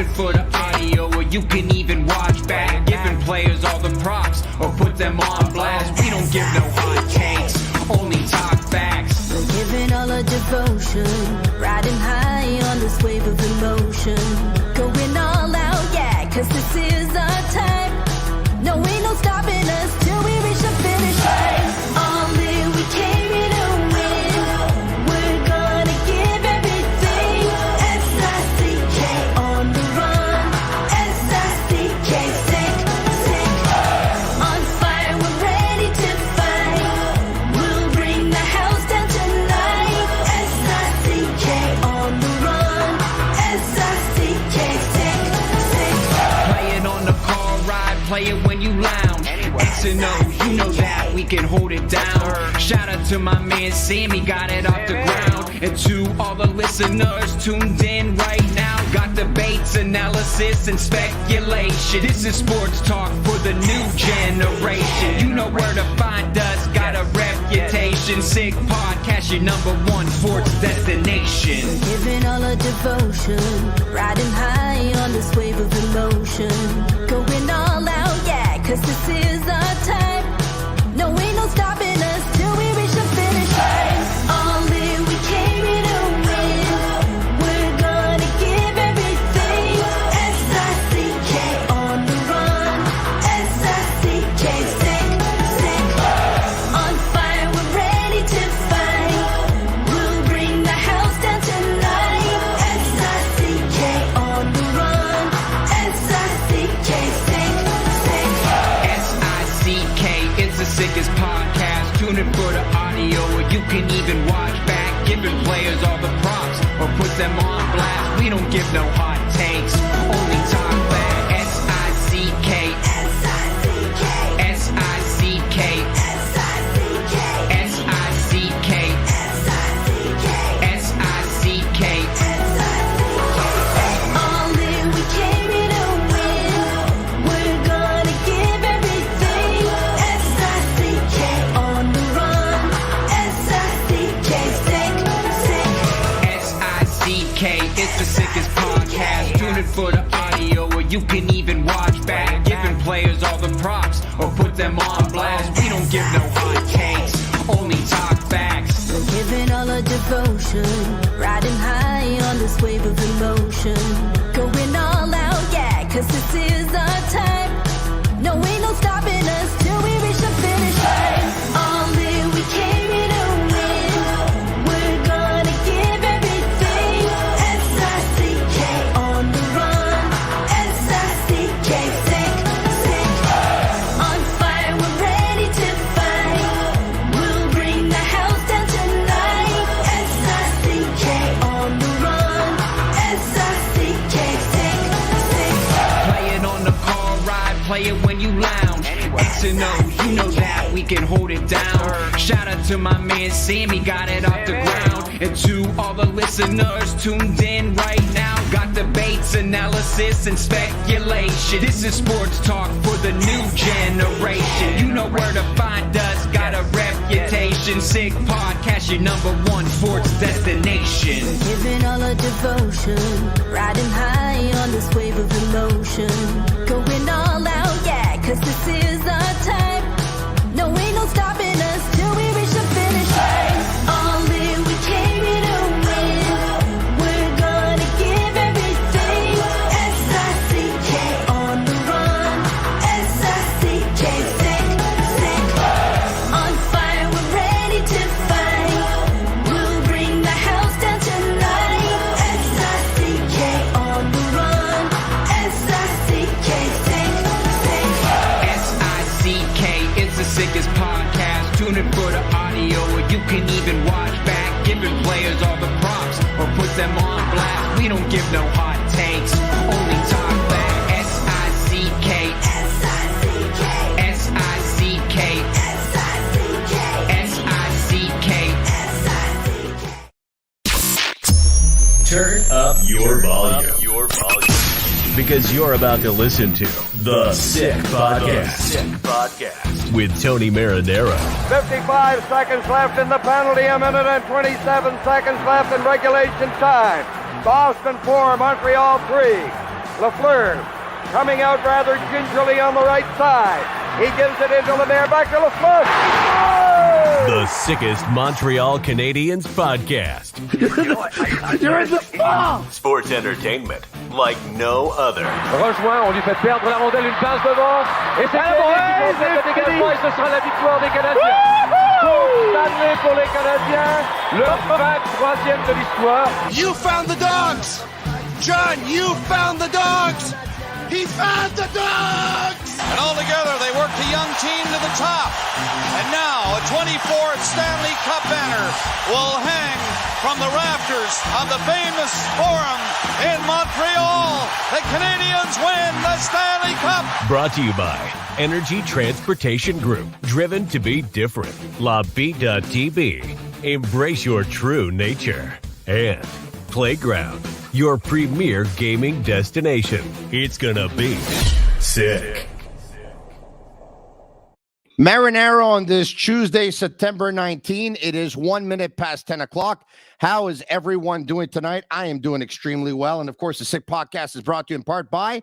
it for the audio, or you can even watch back. Giving players all the props, or put them on blast. We don't give no hot takes, only talk facts. We're giving all our devotion, riding high on this wave of emotion. Going all out, yeah, cause this is our time. No, ain't no stopping us till we reach the finish line. All in, we came here to win. We're gonna give everything. S-I-C-K on the run. S-I-C-K, sick. On fire, we're ready to fight. We'll bring the house down tonight. S-I-C-K on the run. S-I-C-K, sick. Play it on the car ride, play it when you lounge. X and O, you know that we can hold it down. Shout out to my man Sammy, got it off the ground. And to all the listeners tuned in right now, got debates, analysis, and speculation. This is sports talk for the new generation. You know where to find us, got a reputation. Sick podcast, your #1 sports destination. Giving all our devotion, riding high on this wave of emotion. Going all out, yeah, cause this is our time. No, ain't no stopping us till we reach the finish line. All in, we came here to win. We're gonna give everything. S-I-C-K on the run. S-I-C-K, sick. On fire, we're ready to fight. We'll bring the house down tonight. S-I-C-K on the run. S-I-C-K, sick. S-I-C-K is the sickest podcast. Tune in for the audio, or you can even watch back. Giving players all the props, or put them on blast. We don't give no hot takes, only talk back. S-I-C-K, S-I-C-K, S-I-C-K, S-I-C-K, S-I-C-K, S-I-C-K, S-I-C-K. All in, we came here to win. We're gonna give everything. S-I-C-K on the run. S-I-C-K, sick. S-I-C-K, it's the sickest podcast. Tune in for the audio, or you can even watch back. Giving players all the props, or put them on blast. We don't give no hot takes, only talk facts. We're giving all our devotion, riding high on this wave of emotion. Going all out, yeah, cause this is our time. No, ain't no stopping us till we reach the finish line. All in, we came here to win. We're gonna give everything. S-I-C-K on the run. S-I-C-K, sick. On fire, we're ready to fight. We'll bring the house down tonight. S-I-C-K on the run. S-I-C-K, sick. Play it on the car ride, play it when you lounge. X and O, you know that we can hold it down. Shout out to my man Sammy, got it off the ground. And to all the listeners tuned in right now, got debates, analysis, and speculation. This is sports talk for the new generation. You know where to find us, got a reputation. Sick podcast, your #1 sports destination. Giving all our devotion, riding high on this wave of emotion. Going all out, yeah, cause this is our time. No, ain't no stopping us till we reach the finish line. All in, we came here to win. We're gonna give everything. S-I-C-K on the run. S-I-C-K, sick. On fire, we're ready to fight. We'll bring the house down tonight. S-I-C-K on the run. S-I-C-K, sick. S-I-C-K is the sickest podcast. Tune in for the audio, or you can even watch back. Giving players all the props, or put them on blast. We don't give no hot takes, only talk back. S-I-C-K, S-I-C-K, S-I-C-K, S-I-C-K, S-I-C-K. S-I-C-K. Turn up your volume. Because you're about to listen to The Sick Podcast. With Tony Marinaro. 55 seconds left in the penalty, a minute and 27 seconds left in regulation time. Boston 4, Montreal 3. Lafleur coming out rather gingerly on the right side. He gives it into Lemaire, back to Lafleur. Oh! The sickest Montreal Canadiens podcast. You're in the ball! Sports entertainment like no other. Rejoint, on lui fait perdre la rondelle, une passe devant. Et c'est le dégagement, et ce sera la victoire des Canadiens. Coupe Stanley pour les Canadiens, le 23e de l'histoire. You found the dogs! John, you found the dogs! He found the dogs! And all together, they worked a young team to the top. And now, a 24th Stanley Cup banner will hang from the rafters of the famous Forum in Montreal. The Canadiens win the Stanley Cup! Brought to you by Energy Transportation Group. Driven to be different. LaBita.tv. Embrace your true nature. And Playground, your premier gaming destination. It's gonna be sick. Marinaro on this Tuesday, September 19. It is 1 minute past 10 o'clock. How is everyone doing tonight? I am doing extremely well. And of course, the Sick Podcast is brought to you in part by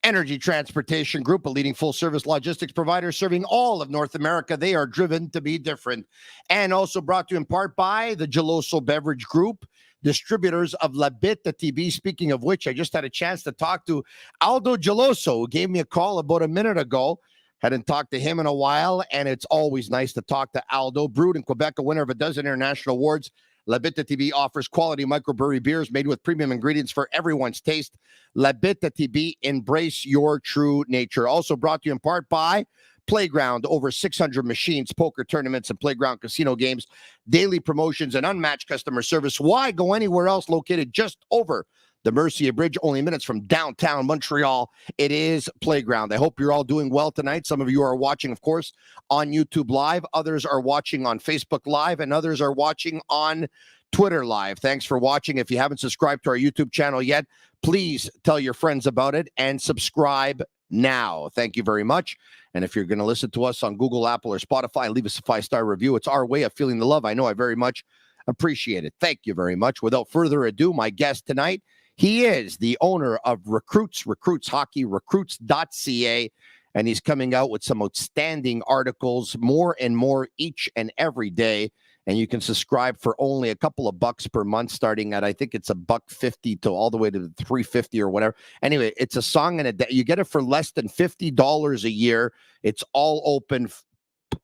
Energy Transportation Group, a leading full-service logistics provider serving all of North America. They are driven to be different. And also brought to you in part by the Geloso Beverage Group, distributors of LaBita TV. Speaking of which, I just had a chance to talk to Aldo Geloso, who gave me a call about a minute ago. Hadn't talked to him in a while, and it's always nice to talk to Aldo. Brewed in Quebec, a winner of a dozen international awards, LaBita TV offers quality microbrewery beers made with premium ingredients for everyone's taste. LaBita TV, embrace your true nature. Also brought to you in part by Playground, over 600 machines, poker tournaments, and playground casino games, daily promotions, and unmatched customer service. Why go anywhere else? Located just over the Mercier Bridge, only minutes from downtown Montreal. It is Playground. I hope you're all doing well tonight. Some of you are watching, of course, on YouTube Live. Others are watching on Facebook Live, and others are watching on Twitter Live. Thanks for watching. If you haven't subscribed to our YouTube channel yet, please tell your friends about it and subscribe now. Thank you very much. And if you're going to listen to us on Google, Apple, or Spotify, leave us a 5-star review. It's our way of feeling the love. I know I very much appreciate it. Thank you very much. Without further ado, my guest tonight, he is the owner of Recruits Hockey, recruits.ca, and he's coming out with some outstanding articles, more and more each and every day. And you can subscribe for only a couple of bucks per month, starting at, I think it's $1.50 to all the way to $3.50 or whatever. Anyway, it's a song and a day. You get it for less than $50 a year. It's all open,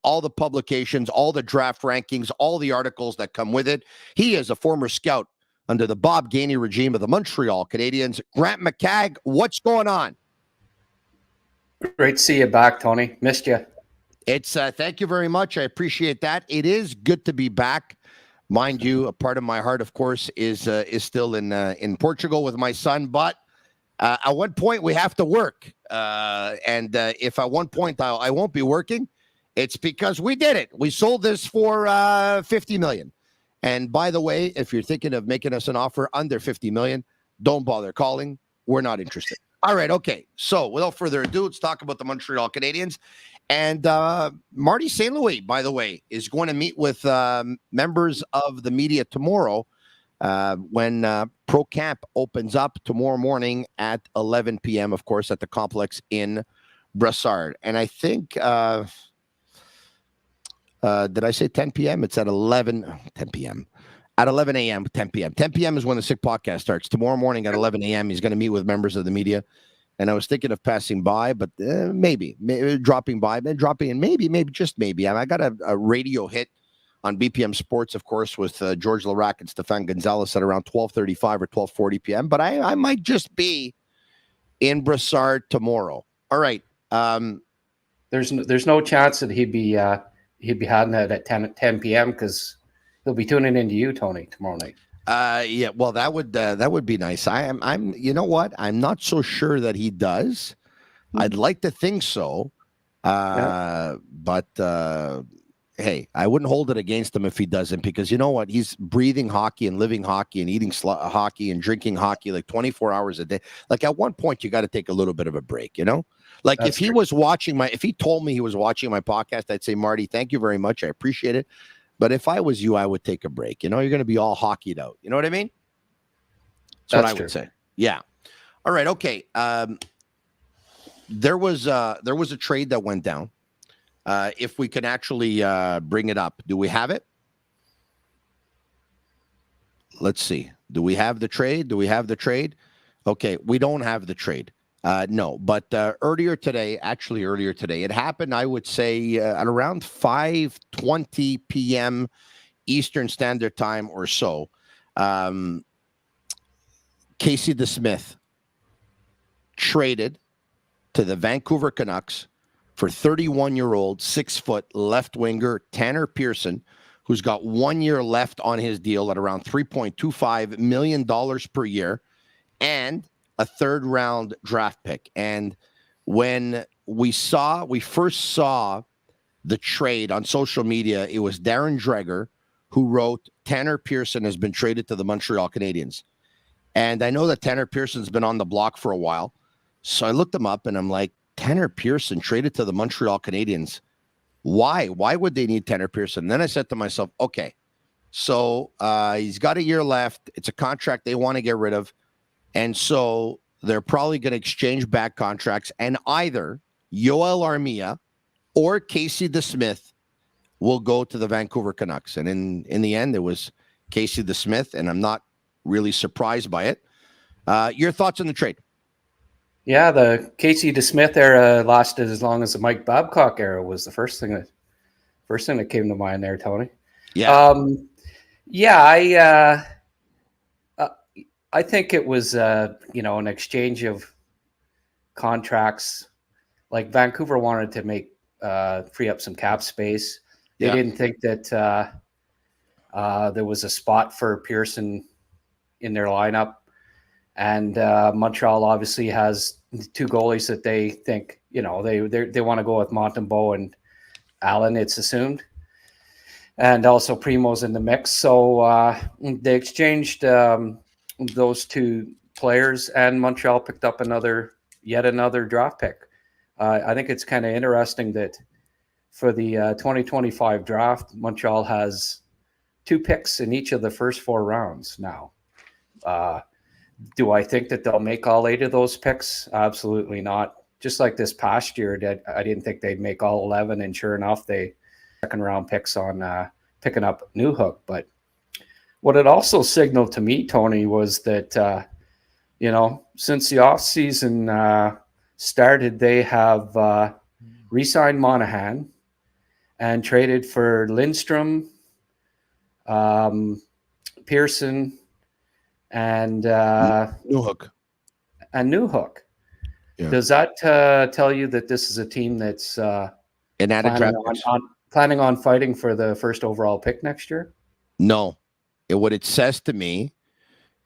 all the publications, all the draft rankings, all the articles that come with it. He is a former scout under the Bob Gainey regime of the Montreal Canadiens. Grant McCagg, what's going on? Great to see you back, Tony. Missed you. It's thank you very much. I appreciate that. It is good to be back. Mind you, a part of my heart, of course, is still in Portugal with my son. But at one point, we have to work. And if at one point I won't be working, it's because we did it. We sold this for $50 million. And by the way, if you're thinking of making us an offer under $50 million, don't bother calling. We're not interested. All right. Okay. So without further ado, let's talk about the Montreal Canadiens. And Marty St. Louis, by the way, is going to meet with members of the media tomorrow when Pro Camp opens up tomorrow morning at 11 p.m., of course, at the complex in Brassard. And I think, did I say 10 p.m.? It's at 10 p.m. At 11 a.m., 10 p.m. 10 p.m. is when the Sick Podcast starts. Tomorrow morning at 11 a.m., he's going to meet with members of the media. And I was thinking of passing by, but maybe dropping by, and maybe, just maybe. I got a radio hit on BPM Sports, of course, with George Larac and Stefan Gonzalez at around 12:35 or 12:40 p.m. But I might just be in Brassard tomorrow. All right. There's no chance that he'd be having it at 10 p.m. because he'll be tuning into you, Tony, tomorrow night. Yeah, well, that would be nice. I'm you know what? I'm not so sure that he does. I'd like to think so. But hey, I wouldn't hold it against him if he doesn't, because you know what? He's breathing hockey and living hockey and eating hockey and drinking hockey like 24 hours a day. Like at one point you got to take a little bit of a break, you know? Like if he was watching if he told me he was watching my podcast, I'd say, Marty, thank you very much. I appreciate it. But if I was you, I would take a break. You know, you're going to be all hockeyed out. You know what I mean? That's what I would say. Yeah. All right. Okay. There was a trade that went down. If we can actually bring it up, do we have it? Let's see. Do we have the trade? Okay, we don't have the trade. No, but earlier today, it happened, I would say, at around 5:20 p.m. Eastern Standard Time or so. Casey DeSmith traded to the Vancouver Canucks for 31-year-old 6-foot left winger Tanner Pearson, who's got 1 year left on his deal at around $3.25 million per year, and a third-round draft pick. And when we first saw the trade on social media, it was Darren Dreger who wrote, Tanner Pearson has been traded to the Montreal Canadiens. And I know that Tanner Pearson's been on the block for a while. So I looked him up and I'm like, Tanner Pearson traded to the Montreal Canadiens. Why? Why would they need Tanner Pearson? And then I said to myself, okay, so he's got a year left. It's a contract they want to get rid of. And so they're probably going to exchange back contracts, and either Yoel Armia or Casey DeSmith will go to the Vancouver Canucks. And in the end, it was Casey DeSmith, and I'm not really surprised by it. Your thoughts on the trade? Yeah, the Casey DeSmith era lasted as long as the Mike Babcock era was the first thing that came to mind there, Tony. Yeah. I think it was an exchange of contracts. Like Vancouver wanted to make free up some cap space. They didn't think that there was a spot for Pearson in their lineup. And Montreal obviously has two goalies that they think, they want to go with Montembeault and Allen, it's assumed. And also Primo's in the mix. So they exchanged those two players, and Montreal picked up yet another draft pick. I think it's kind of interesting that for the 2025 draft, Montreal has 2 picks in each of the first 4 rounds now. Do I think that they'll make all 8 of those picks? Absolutely not. Just like this past year, I didn't think they'd make all 11, and sure enough, they second-round picks on picking up Newhook. But what it also signaled to me, Tony, was that, since the offseason started, they have re-signed Monahan and traded for Lindstrom, Pearson, and Newhook. Yeah. Does that tell you that this is a team that's planning on fighting for the first overall pick next year? No. What it says to me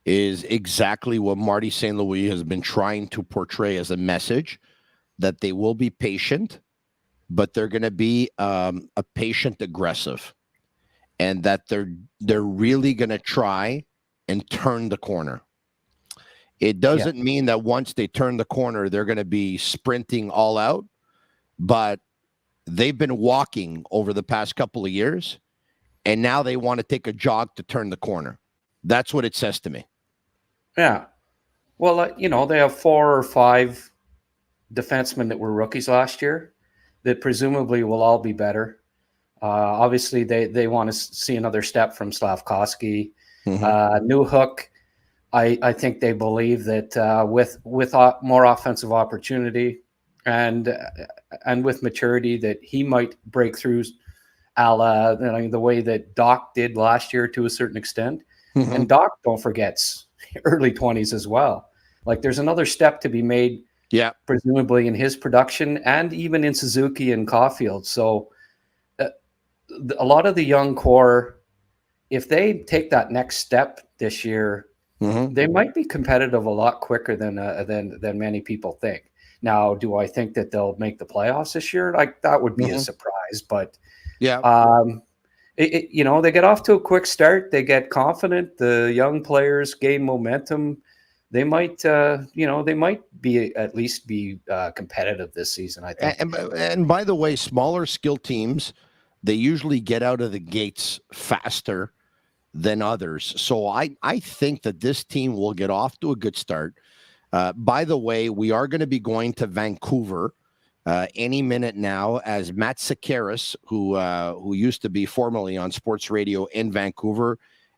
is exactly what Marty St. Louis has been trying to portray as a message, that they will be patient, but they're going to be a patient aggressive, and that they're really going to try and turn the corner. It doesn't mean that once they turn the corner, they're going to be sprinting all out, but they've been walking over the past couple of years, and now they want to take a jog to turn the corner. That's what it says to me. Yeah. Well, they have 4 or 5 defensemen that were rookies last year that presumably will all be better. Obviously, they want to see another step from Slavkovsky. Mm-hmm. Newhook, I think they believe that with more offensive opportunity and with maturity, that he might break through the way that Doc did last year to a certain extent. Mm-hmm. And Doc, don't forget, early 20s as well. Like, there's another step to be made, presumably in his production and even in Suzuki and Caulfield. So a lot of the young core, if they take that next step this year, mm-hmm. they might be competitive a lot quicker than many people think. Now, do I think that they'll make the playoffs this year? Like, that would be a surprise, but they get off to a quick start. They get confident. The young players gain momentum. They might, be at least be competitive this season, I think. And by the way, smaller skill teams, they usually get out of the gates faster than others. So I think that this team will get off to a good start. By the way, we are going to be going to Vancouver any minute now, as Matt Sekeres, who used to be formerly on sports radio in Vancouver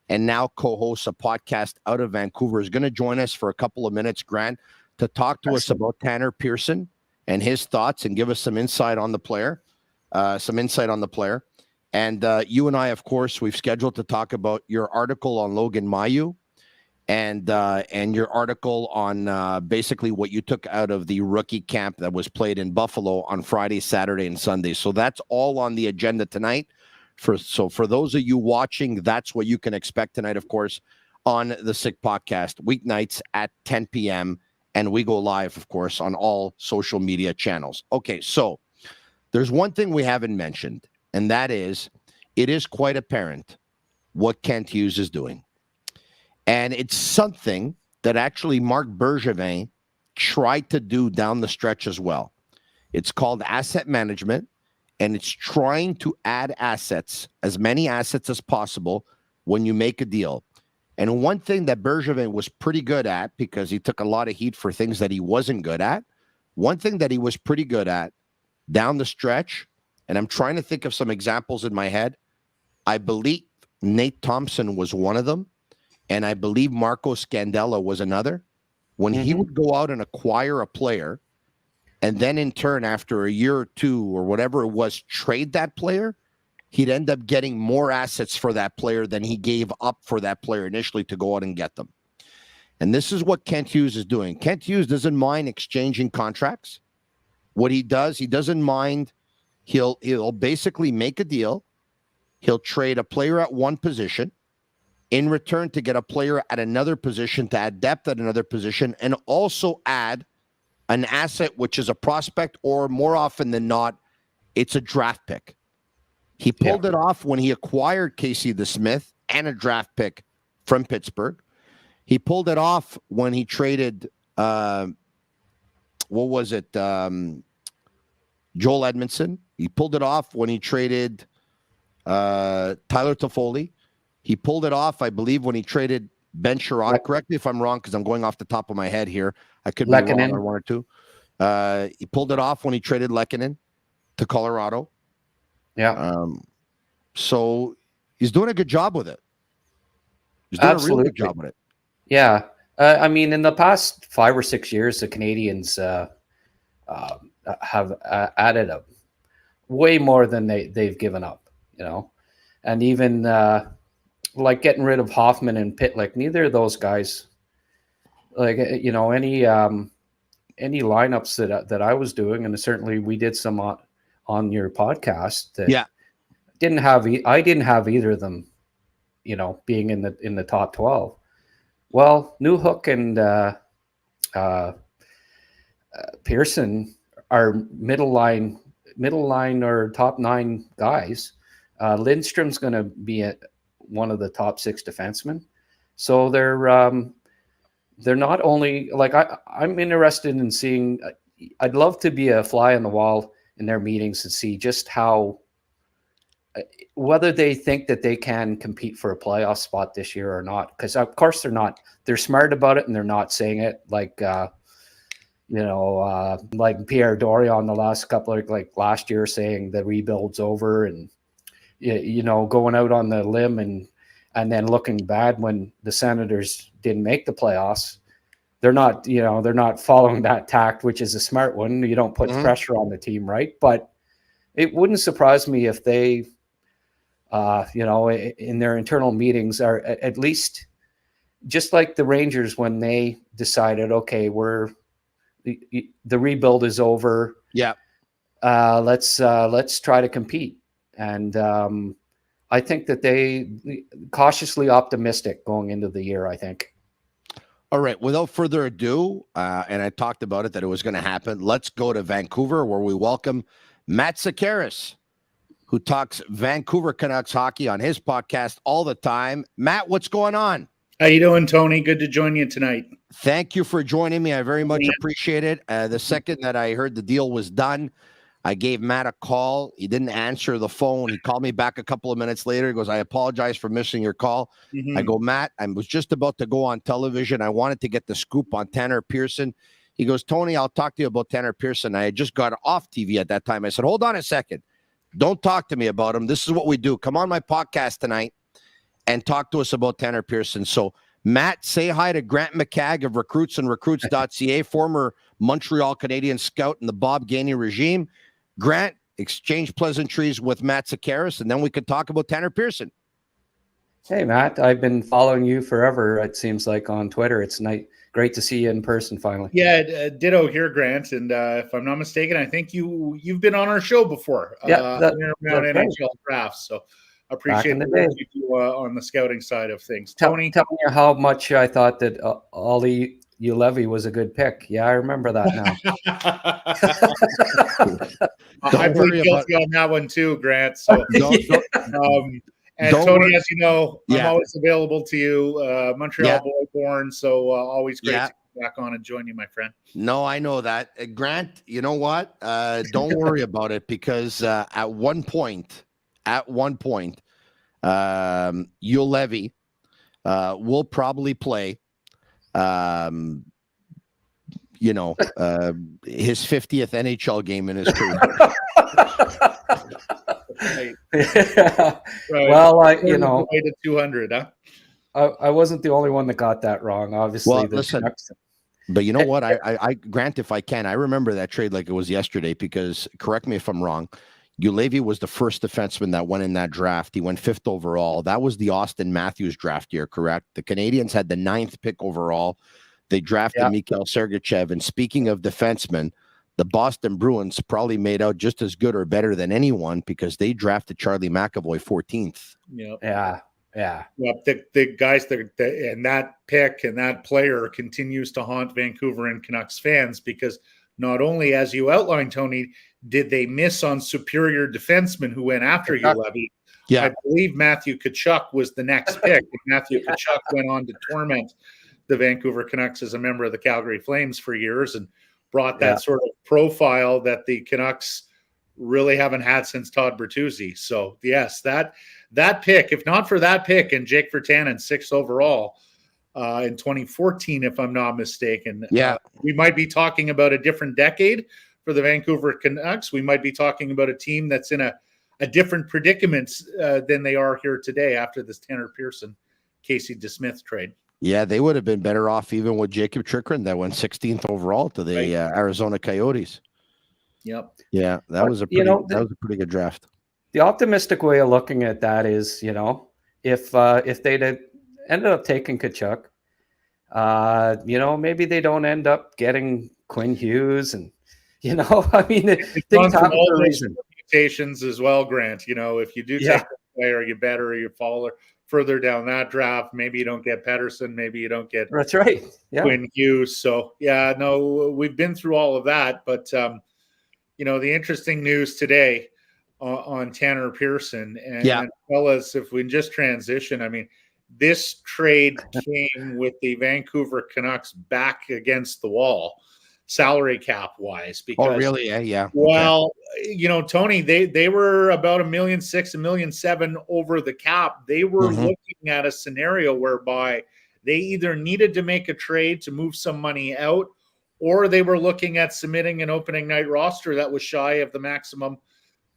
and now co-hosts a podcast out of Vancouver, is going to join us for a couple of minutes, Grant, to talk to us about Tanner Pearson and his thoughts and give us some insight on the player. And you and I, of course, we've scheduled to talk about your article on Logan Mailloux and your article on basically what you took out of the rookie camp that was played in Buffalo on Friday, Saturday, and Sunday. So that's all on the agenda tonight. So for those of you watching, that's what you can expect tonight, of course, on the Sick Podcast, weeknights at 10 p.m. And we go live, of course, on all social media channels. Okay, so there's one thing we haven't mentioned, and that is it is quite apparent what Kent Hughes is doing. And it's something that actually Marc Bergevin tried to do down the stretch as well. It's called asset management, and it's trying to add assets, as many assets as possible, when you make a deal. And one thing that Bergevin was pretty good at, because he took a lot of heat for things that he wasn't good at, one thing that he was pretty good at down the stretch, and I'm trying to think of some examples in my head, I believe Nate Thompson was one of them, and I believe Marco Scandella was another. When he would go out and acquire a player, and then in turn, after a year or two or whatever it was, trade that player, he'd end up getting more assets for that player than he gave up for that player initially to go out and get them. And this is what Kent Hughes is doing. Kent Hughes doesn't mind exchanging contracts. What he does, he doesn't mind. He'll basically make a deal. He'll trade a player at one position in return to get a player at another position, to add depth at another position, and also add an asset, which is a prospect, or more often than not, it's a draft pick. He pulled it off when he acquired Casey DeSmith and a draft pick from Pittsburgh. He pulled it off when he traded, Joel Edmondson. He pulled it off when he traded Tyler Toffoli. He pulled it off, I believe, when he traded Ben Sherrod. Correct me if I'm wrong, because I'm going off the top of my head here. I could be wrong on one or two. He pulled it off when he traded Lehkonen to Colorado. Yeah. So he's doing a good job with it. He's doing a really good job with it. Yeah. I mean, in the past 5 or 6 years, the Canadiens have added up way more than they've given up, you know, and even like getting rid of Hoffman and Pitlick, neither of those guys, like, you know, any lineups that I was doing, and certainly we did some on your podcast that I didn't have either of them, you know, being in the top 12. Well, Newhook and Pearson are middle line or top 9 guys. Lindstrom's going to be one of the top 6 defensemen. So they're not only, like, I'm interested in seeing, I'd love to be a fly on the wall in their meetings and see just how, whether they think that they can compete for a playoff spot this year or not. Because of course they're not. They're smart about it and they're not saying it like, like Pierre Dorion the last couple of, like last year, saying the rebuild's over and, you know, going out on the limb and then looking bad when the Senators didn't make the playoffs. They're not following that tact, which is a smart one. You don't put pressure on the team, right? But it wouldn't surprise me if they, in their internal meetings are at least just like the Rangers when they decided, okay, the rebuild is over. Yeah. Let's try to compete. And I think that they cautiously optimistic going into the year, I think. All right. Without further ado, and I talked about it, that it was going to happen, let's go to Vancouver, where we welcome Matt Sekeres, who talks Vancouver Canucks hockey on his podcast all the time. Matt, what's going on? How you doing, Tony? Good to join you tonight. Thank you for joining me. I very much appreciate it. The second that I heard the deal was done, I gave Matt a call. He didn't answer the phone. He called me back a couple of minutes later. He goes, I apologize for missing your call. I go, Matt, I was just about to go on television. I wanted to get the scoop on Tanner Pearson. He goes, Tony, I'll talk to you about Tanner Pearson. I had just got off TV at that time. I said, hold on a second. Don't talk to me about him. This is what we do. Come on my podcast tonight and talk to us about Tanner Pearson. So, Matt, say hi to Grant McCagg of Recruits and Recruits.ca, former Montreal Canadiens scout in the Bob Gainey regime. Grant, exchange pleasantries with Matt Sekeres, and then we could talk about Tanner Pearson. Hey, Matt, I've been following you forever, it seems like, on Twitter. It's great to see you in person finally. Yeah, ditto here, Grant. And if I'm not mistaken, I think you've been on our show before. Yeah, around NHL drafts. So I appreciate the work you do on the scouting side of things. Tony, tell me how much I thought that Ollie Ulevy was a good pick. Yeah, I remember that now. I plead guilty on that one too, Grant. So, and Tony, as you know, I'm always available to you. Montreal boy born, so always great to come back on and join you, my friend. No, I know that. Grant, you know what? Don't worry about it, because at one point, Ulevy will probably play his 50th NHL game in his career. Right. Well, way to 200, huh? I wasn't the only one that got that wrong. Obviously, well, listen, but you know what? I Grant, if I can, I remember that trade like it was yesterday, because, correct me if I'm wrong, Ulevy was the first defenseman that went in that draft. He went 5th overall. That was the Austin Matthews draft year, correct? The Canadiens had the 9th pick overall. They drafted Mikhail Sergachev. And speaking of defensemen, the Boston Bruins probably made out just as good or better than anyone, because they drafted Charlie McAvoy 14th. Yeah. The guys and that pick and that player continues to haunt Vancouver and Canucks fans, because not only, as you outlined, Tony, did they miss on superior defensemen who went after Ulevy. I believe Matthew Tkachuk was the next pick. Matthew Tkachuk went on to torment the Vancouver Canucks as a member of the Calgary Flames for years, and brought that sort of profile that the Canucks really haven't had since Todd Bertuzzi. So yes, that pick, if not for that pick and Jake Virtanen 6th overall in 2014, if I'm not mistaken, we might be talking about a different decade for the Vancouver Canucks. We might be talking about a team that's in a different predicament than they are here today after this Tanner Pearson, Casey DeSmith trade. Yeah, they would have been better off even with Jacob Chikrin that went 16th overall to the Arizona Coyotes. Yep. Yeah, that was a pretty good draft. The optimistic way of looking at that is, if they'd ended up taking Tkachuk, maybe they don't end up getting Quinn Hughes, and things happen for a reason. Reputations as well, Grant. If you do take a player, you better, you fall further down that draft. Maybe you don't get Pettersson. Maybe you don't get Quinn Hughes. So we've been through all of that. But the interesting news today on Tanner Pearson, and fellas, if we can just transition, this trade came with the Vancouver Canucks back against the wall, salary cap wise. Because, oh, really? Yeah. Well, Tony, they were about $1.6 million, $1.7 million over the cap. They were looking at a scenario whereby they either needed to make a trade to move some money out, or they were looking at submitting an opening night roster that was shy of the maximum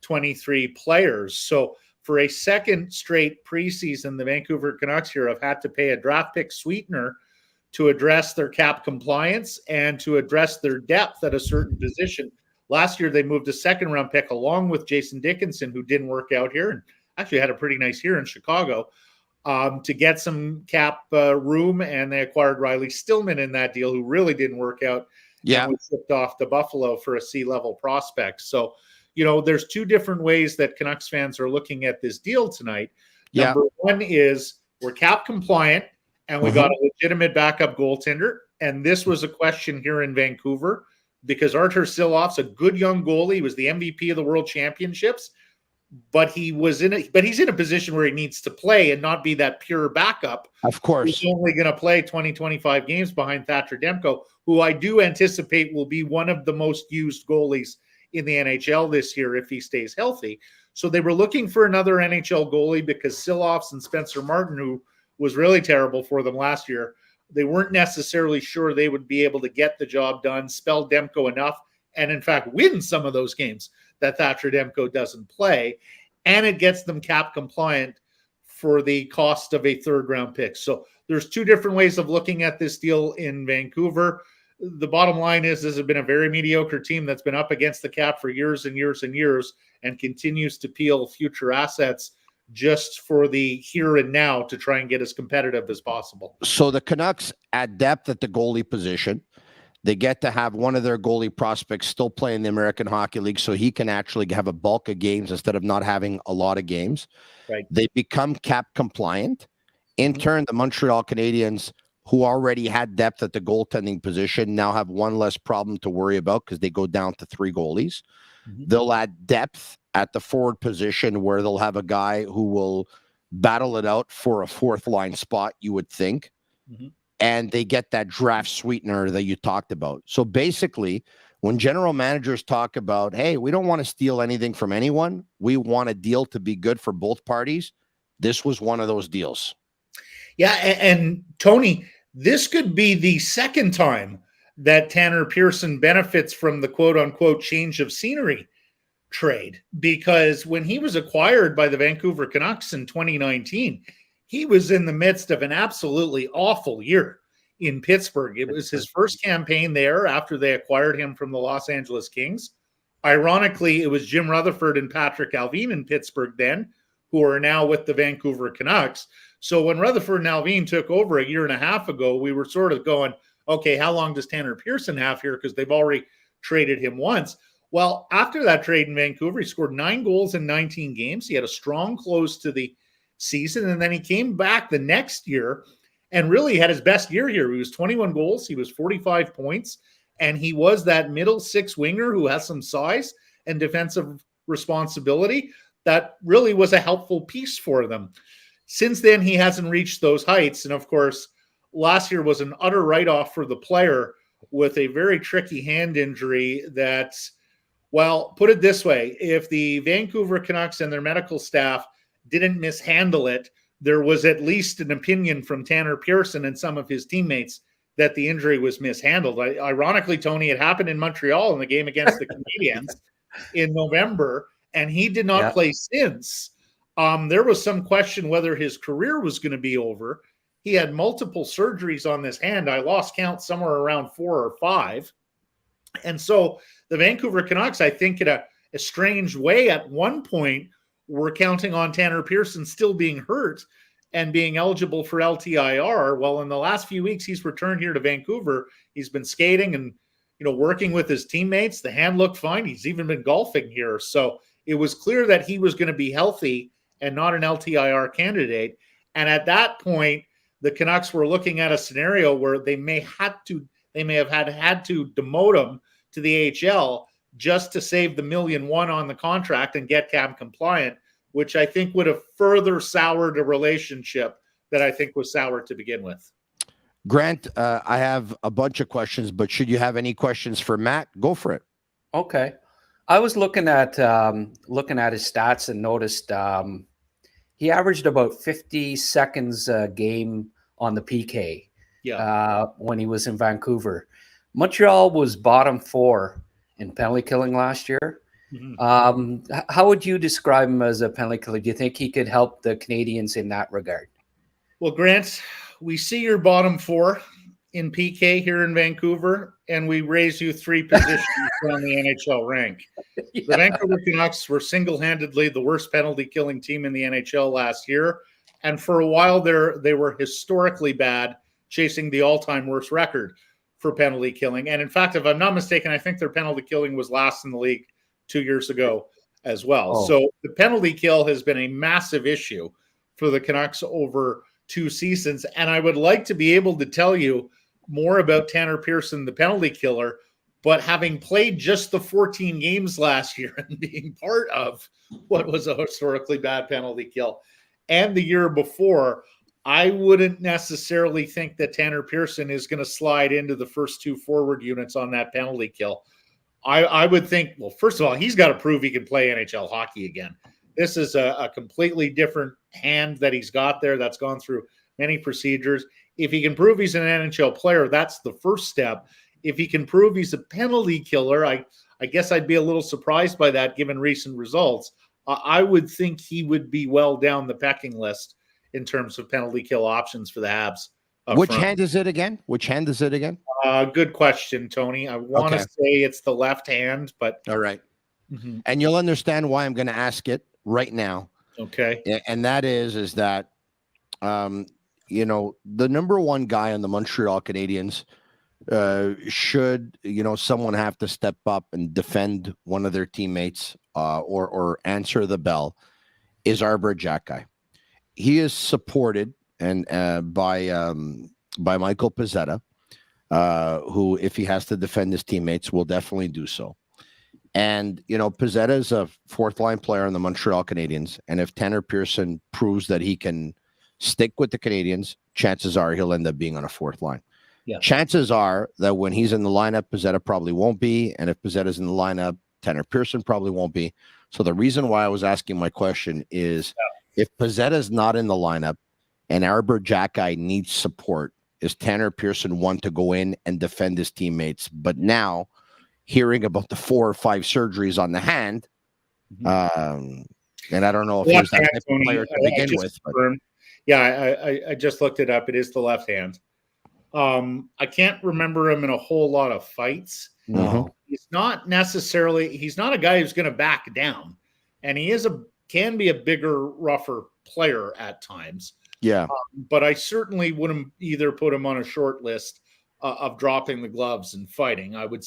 23 players. So for a second straight preseason, the Vancouver Canucks here have had to pay a draft pick sweetener to address their cap compliance and to address their depth at a certain position. Last year, they moved a second-round pick along with Jason Dickinson, who didn't work out here and actually had a pretty nice year in Chicago, to get some cap room, and they acquired Riley Stillman in that deal, who really didn't work out. Yeah, and was shipped off to Buffalo for a C-level prospect. So, there's two different ways that Canucks fans are looking at this deal tonight. Number one is we're cap compliant, and we got a legitimate backup goaltender. And this was a question here in Vancouver, because Artur Silov's a good young goalie. He was the MVP of the World Championships, but he's in a position where he needs to play and not be that pure backup. Of course. He's only going to play 20, 25 games behind Thatcher Demko, who I do anticipate will be one of the most used goalies in the NHL this year if he stays healthy. So they were looking for another NHL goalie because Silovs and Spencer Martin, who was really terrible for them last year, they weren't necessarily sure they would be able to get the job done, spell Demko enough, and in fact win some of those games that Thatcher Demko doesn't play. And it gets them cap compliant for the cost of a third-round pick. So there's two different ways of looking at this deal in Vancouver. The bottom line is this has been a very mediocre team that's been up against the cap for years and years and years and continues to peel future assets just for the here and now to try and get as competitive as possible. So the Canucks add depth at the goalie position. They get to have one of their goalie prospects still play in the American Hockey League so he can actually have a bulk of games instead of not having a lot of games. Right. They become cap compliant. In turn, the Montreal Canadiens, who already had depth at the goaltending position, now have one less problem to worry about because they go down to 3 goalies. They'll add depth at the forward position where they'll have a guy who will battle it out for a fourth line spot, you would think. And they get that draft sweetener that you talked about. So basically, when general managers talk about, hey, we don't want to steal anything from anyone, we want a deal to be good for both parties, this was one of those deals. Yeah, and Tony, this could be the second time that Tanner Pearson benefits from the quote-unquote change of scenery trade, because when he was acquired by the Vancouver Canucks in 2019, he was in the midst of an absolutely awful year in Pittsburgh. It was his first campaign there after they acquired him from the Los Angeles Kings. Ironically, it was Jim Rutherford and Patrick Allvin in Pittsburgh then, who are now with the Vancouver Canucks. So when Rutherford and Allvin took over a year and a half ago, we were sort of going, okay, how long does Tanner Pearson have here? Because they've already traded him once. Well, after that trade in Vancouver, he scored 9 goals in 19 games. He had a strong close to the season, and then he came back the next year and really had his best year here. He was 21 goals, he was 45 points, and he was that middle 6 winger who has some size and defensive responsibility. That really was a helpful piece for them. Since then, he hasn't reached those heights, and of course, last year was an utter write-off for the player with a very tricky hand injury that, well, put it this way, if the Vancouver Canucks and their medical staff didn't mishandle it, there was at least an opinion from Tanner Pearson and some of his teammates that the injury was mishandled. Ironically, Tony, it happened in Montreal in the game against the Canadiens in November, and he did not play since. There was some question whether his career was going to be over. He had multiple surgeries on this hand. I lost count somewhere around 4 or 5. And so the Vancouver Canucks, I think in a strange way at one point, were counting on Tanner Pearson still being hurt and being eligible for LTIR. Well, in the last few weeks, he's returned here to Vancouver. He's been skating and, working with his teammates. The hand looked fine. He's even been golfing here. So it was clear that he was going to be healthy and not an LTIR candidate. And at that point, the Canucks were looking at a scenario where they may have had to demote him to the AHL just to save the $1.1 million on the contract and get cap compliant, which I think would have further soured a relationship that I think was sour to begin with. Grant, I have a bunch of questions, but should you have any questions for Matt, go for it. Okay. I was looking at his stats and noticed he averaged about 50 seconds a game on the PK when he was in Vancouver. Montreal was bottom 4 in penalty killing last year. How would you describe him as a penalty killer? Do you think he could help the Canadiens in that regard? Well, Grant, we see your bottom 4 in PK here in Vancouver, and we raise you 3 positions on the NHL rank. The Vancouver Canucks were single-handedly the worst penalty killing team in the NHL last year, and for a while they were historically bad, chasing the all-time worst record for penalty killing. And in fact, if I'm not mistaken, I think their penalty killing was last in the league 2 years ago as well. So the penalty kill has been a massive issue for the Canucks over 2 seasons. And I would like to be able to tell you more about Tanner Pearson, the penalty killer, but having played just the 14 games last year and being part of what was a historically bad penalty kill and the year before, I wouldn't necessarily think that Tanner Pearson is going to slide into the first 2 forward units on that penalty kill. I would think, well, first of all, he's got to prove he can play NHL hockey again. This is a completely different hand that he's got there that's gone through many procedures. If he can prove he's an NHL player, that's the first step. If he can prove he's a penalty killer, I guess I'd be a little surprised by that given recent results. I would think he would be well down the pecking list in terms of penalty kill options for the Habs. Which hand is it again? Good question, Tony. I want to say it's the left hand, but all right. Mm-hmm. And you'll understand why I'm going to ask it right now. Okay. And that is that, you know, the number one guy on the Montreal Canadiens, should, you know, someone have to step up and defend one of their teammates, or answer the bell, is Arbor Xhekaj. He is supported and by Michael Pezzetta, who, if he has to defend his teammates, will definitely do so. And, you know, Pezzetta is a fourth-line player in the Montreal Canadiens, and if Tanner Pearson proves that he can stick with the Canadiens, chances are he'll end up being on a fourth line. Yeah. Chances are that when he's in the lineup, Pezzetta probably won't be, and if Pezzetta's in the lineup, Tanner Pearson probably won't be. So the reason why I was asking my question is, if Pezzetta's not in the lineup and Arbor Xhekaj needs support, is Tanner Pearson one to go in and defend his teammates? But now, hearing about the 4 or 5 surgeries on the hand, and I don't know if he's that type of player to begin with. But. Yeah, I just looked it up. It is the left hand. I can't remember him in a whole lot of fights. No. He's not a guy who's going to back down, and he can be a bigger, rougher player at times. Yeah. But I certainly wouldn't either put him on a short list of dropping the gloves and fighting. I would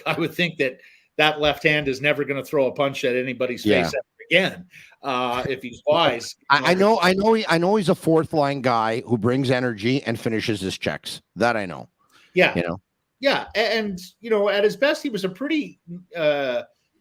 I would think that left hand is never going to throw a punch at anybody's face ever again. If he's wise. I know he's a fourth line guy who brings energy and finishes his checks. That I know. Yeah. You know. Yeah, and you know, at his best, he was a pretty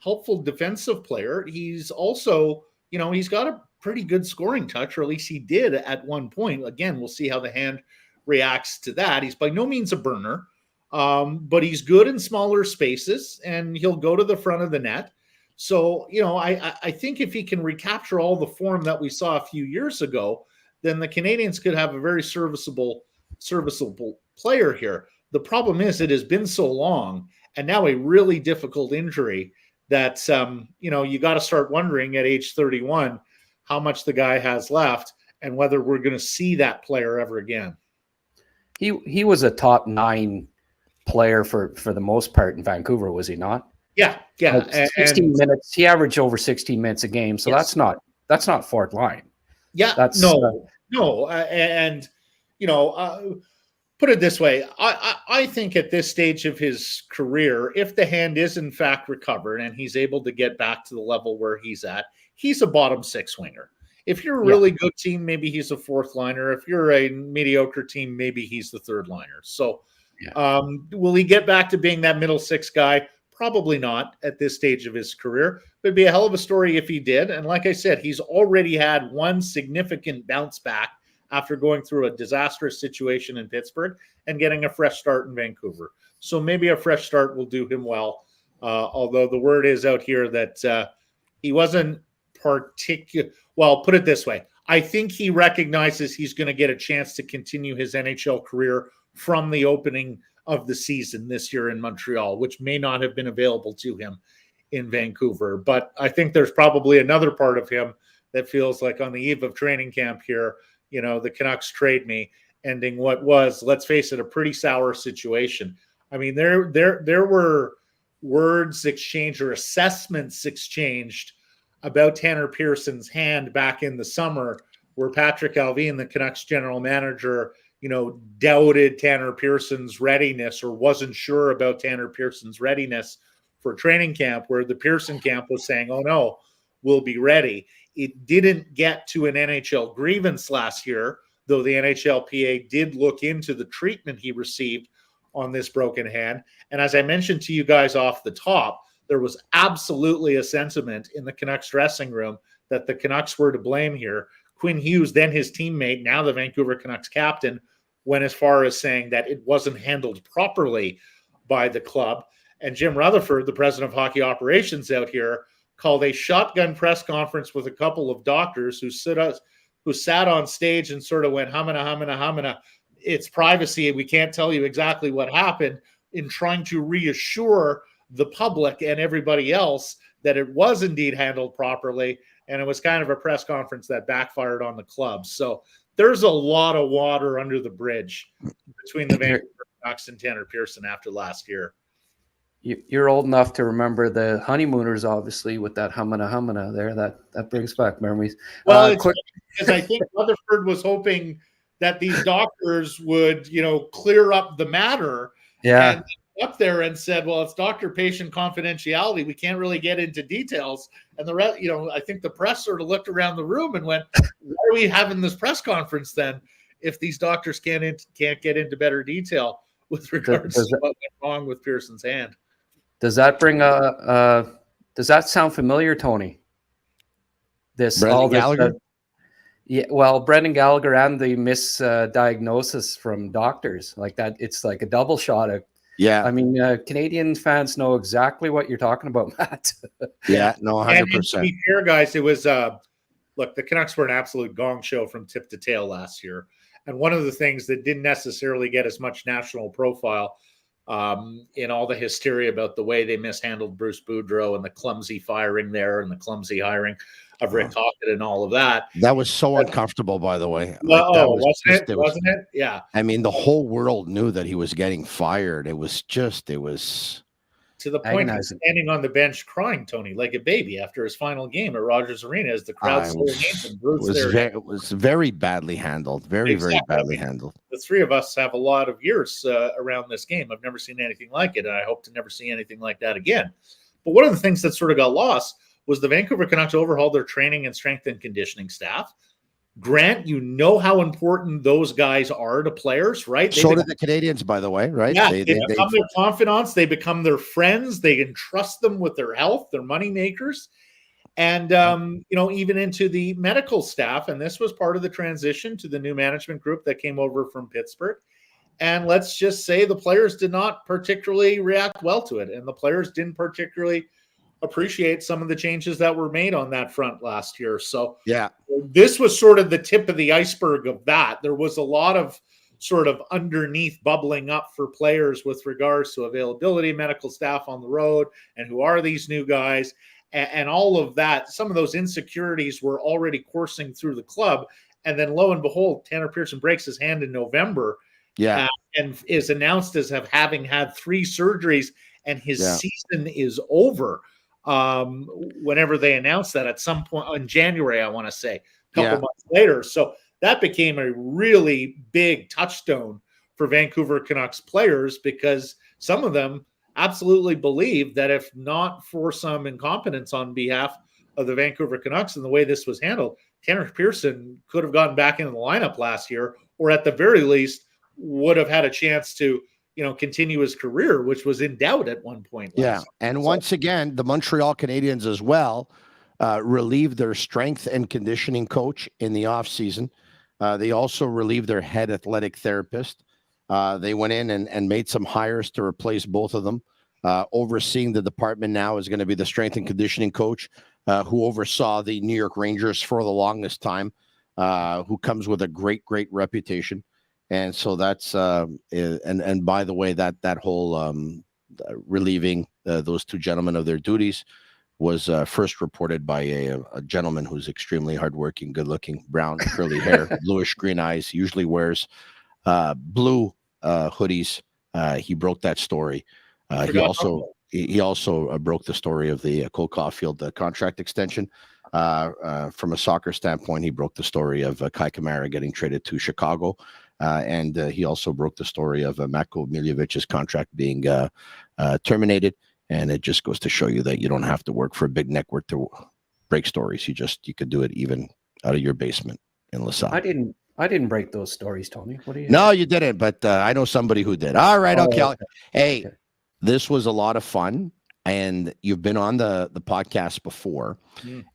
helpful defensive player. He's also, you know, he's got a pretty good scoring touch, or at least he did at one point. Again, we'll see how the hand reacts to that. He's by no means a burner, but he's good in smaller spaces, and he'll go to the front of the net. So, you know, I think if he can recapture all the form that we saw a few years ago, then the Canadiens could have a very serviceable player here. The problem is it has been so long, and now a really difficult injury that, you know, you got to start wondering at age 31 how much the guy has left and whether we're going to see that player ever again. He was a top 9 player for the most part in Vancouver, was he not? Yeah. 16 minutes. He averaged over 16 minutes a game, so that's not fourth line. Yeah, that's no, and you know. Put it this way, I think at this stage of his career, if the hand is in fact recovered and he's able to get back to the level where he's at, he's a bottom 6 winger. If you're a really good team, maybe he's a fourth liner. If you're a mediocre team, maybe he's the third liner. So will he get back to being that middle 6 guy? Probably not at this stage of his career. But it'd be a hell of a story if he did. And like I said, he's already had one significant bounce back after going through a disastrous situation in Pittsburgh and getting a fresh start in Vancouver. So maybe a fresh start will do him well, although the word is out here that he wasn't particular. Well, put it this way. I think he recognizes he's going to get a chance to continue his NHL career from the opening of the season this year in Montreal, which may not have been available to him in Vancouver. But I think there's probably another part of him that feels like on the eve of training camp here, you know, the Canucks trade me, ending what was, let's face it, a pretty sour situation. I mean, there were words exchanged or assessments exchanged about Tanner Pearson's hand back in the summer, where Patrick Allvin, the Canucks general manager, you know, doubted Tanner Pearson's readiness or wasn't sure about Tanner Pearson's readiness for training camp, where the Pearson camp was saying, oh no, we'll be ready. It didn't get to an NHL grievance last year, though the NHLPA did look into the treatment he received on this broken hand. And as I mentioned to you guys off the top, there was absolutely a sentiment in the Canucks dressing room that the Canucks were to blame here. Quinn Hughes, then his teammate, now the Vancouver Canucks captain, went as far as saying that it wasn't handled properly by the club. And Jim Rutherford, the president of hockey operations out here, called a shotgun press conference with a couple of doctors who sat on stage and sort of went, hamina. It's privacy. We can't tell you exactly what happened, in trying to reassure the public and everybody else that it was indeed handled properly. And it was kind of a press conference that backfired on the club. So there's a lot of water under the bridge between the Vancouver Canucks and Tanner Pearson after last year. You're old enough to remember the honeymooners, obviously, with that hamina there. That brings back memories. Well, because I think Rutherford was hoping that these doctors would, clear up the matter. Yeah. And up there and said, well, it's doctor-patient confidentiality. We can't really get into details. And the rest, I think the press sort of looked around the room and went, why are we having this press conference then if these doctors can't get into better detail with regards to what went wrong with Pearson's hand? Does that bring does that sound familiar, Tony? Brendan Gallagher? Yeah, well, Brendan Gallagher and the misdiagnosis from doctors like that. It's like a double shot. I mean, Canadian fans know exactly what you're talking about, Matt. Yeah, no, 100%. And to be fair, guys, it was look, the Canucks were an absolute gong show from tip to tail last year. And one of the things that didn't necessarily get as much national profile in all the hysteria about the way they mishandled Bruce Boudreau and the clumsy firing there and the clumsy hiring of Rick Tocchet and all of that. That was so uncomfortable, by the way. Wasn't it? Yeah. I mean, the whole world knew that he was getting fired. It was to the point of standing on the bench crying, Tony, like a baby after his final game at Rogers Arena as the crowd it was very badly handled. Very badly handled. The three of us have a lot of years around this game. I've never seen anything like it, and I hope to never see anything like that again. But one of the things that sort of got lost was the Vancouver Canucks overhauled their training and strength and conditioning staff. Grant, you know how important those guys are to players, right? So did the Canadiens, by the way, right? Yeah, they become their confidants. They become their friends. They entrust them with their health, their money makers. And, even into the medical staff. And this was part of the transition to the new management group that came over from Pittsburgh. And let's just say the players did not particularly react well to it. And the players didn't particularly appreciate some of the changes that were made on that front last year. So yeah, this was sort of the tip of the iceberg of that. There was a lot of sort of underneath bubbling up for players with regards to availability, medical staff on the road, and who are these new guys, and all of that. Some of those insecurities were already coursing through the club. And then lo and behold, Tanner Pearson breaks his hand in November and is announced as having had 3 surgeries, and his season is over. Whenever they announced that at some point in January, I want to say, a couple months later. So that became a really big touchstone for Vancouver Canucks players, because some of them absolutely believed that if not for some incompetence on behalf of the Vancouver Canucks and the way this was handled, Tanner Pearson could have gotten back into the lineup last year, or at the very least would have had a chance to continue his career, which was in doubt at one point. And once again, the Montreal Canadiens as well relieved their strength and conditioning coach in the offseason. They also relieved their head athletic therapist. They went in and made some hires to replace both of them. Overseeing the department now is going to be the strength and conditioning coach who oversaw the New York Rangers for the longest time, who comes with a great reputation. And so that's and by the way, that whole relieving those 2 gentlemen of their duties was first reported by a gentleman who's extremely hardworking, good-looking, brown, curly hair, bluish green eyes. He usually wears blue hoodies. He broke that story. He also broke the story of the Cole Caulfield contract extension. From a soccer standpoint, he broke the story of Kai Kamara getting traded to Chicago. And he also broke the story of Matko Miljevic's contract being terminated. And it just goes to show you that you don't have to work for a big network to break stories. You could do it even out of your basement in LaSalle. I didn't break those stories, Tony. What do you? No, you didn't. But I know somebody who did. All right. Okay. Hey, this was a lot of fun. And you've been on the podcast before,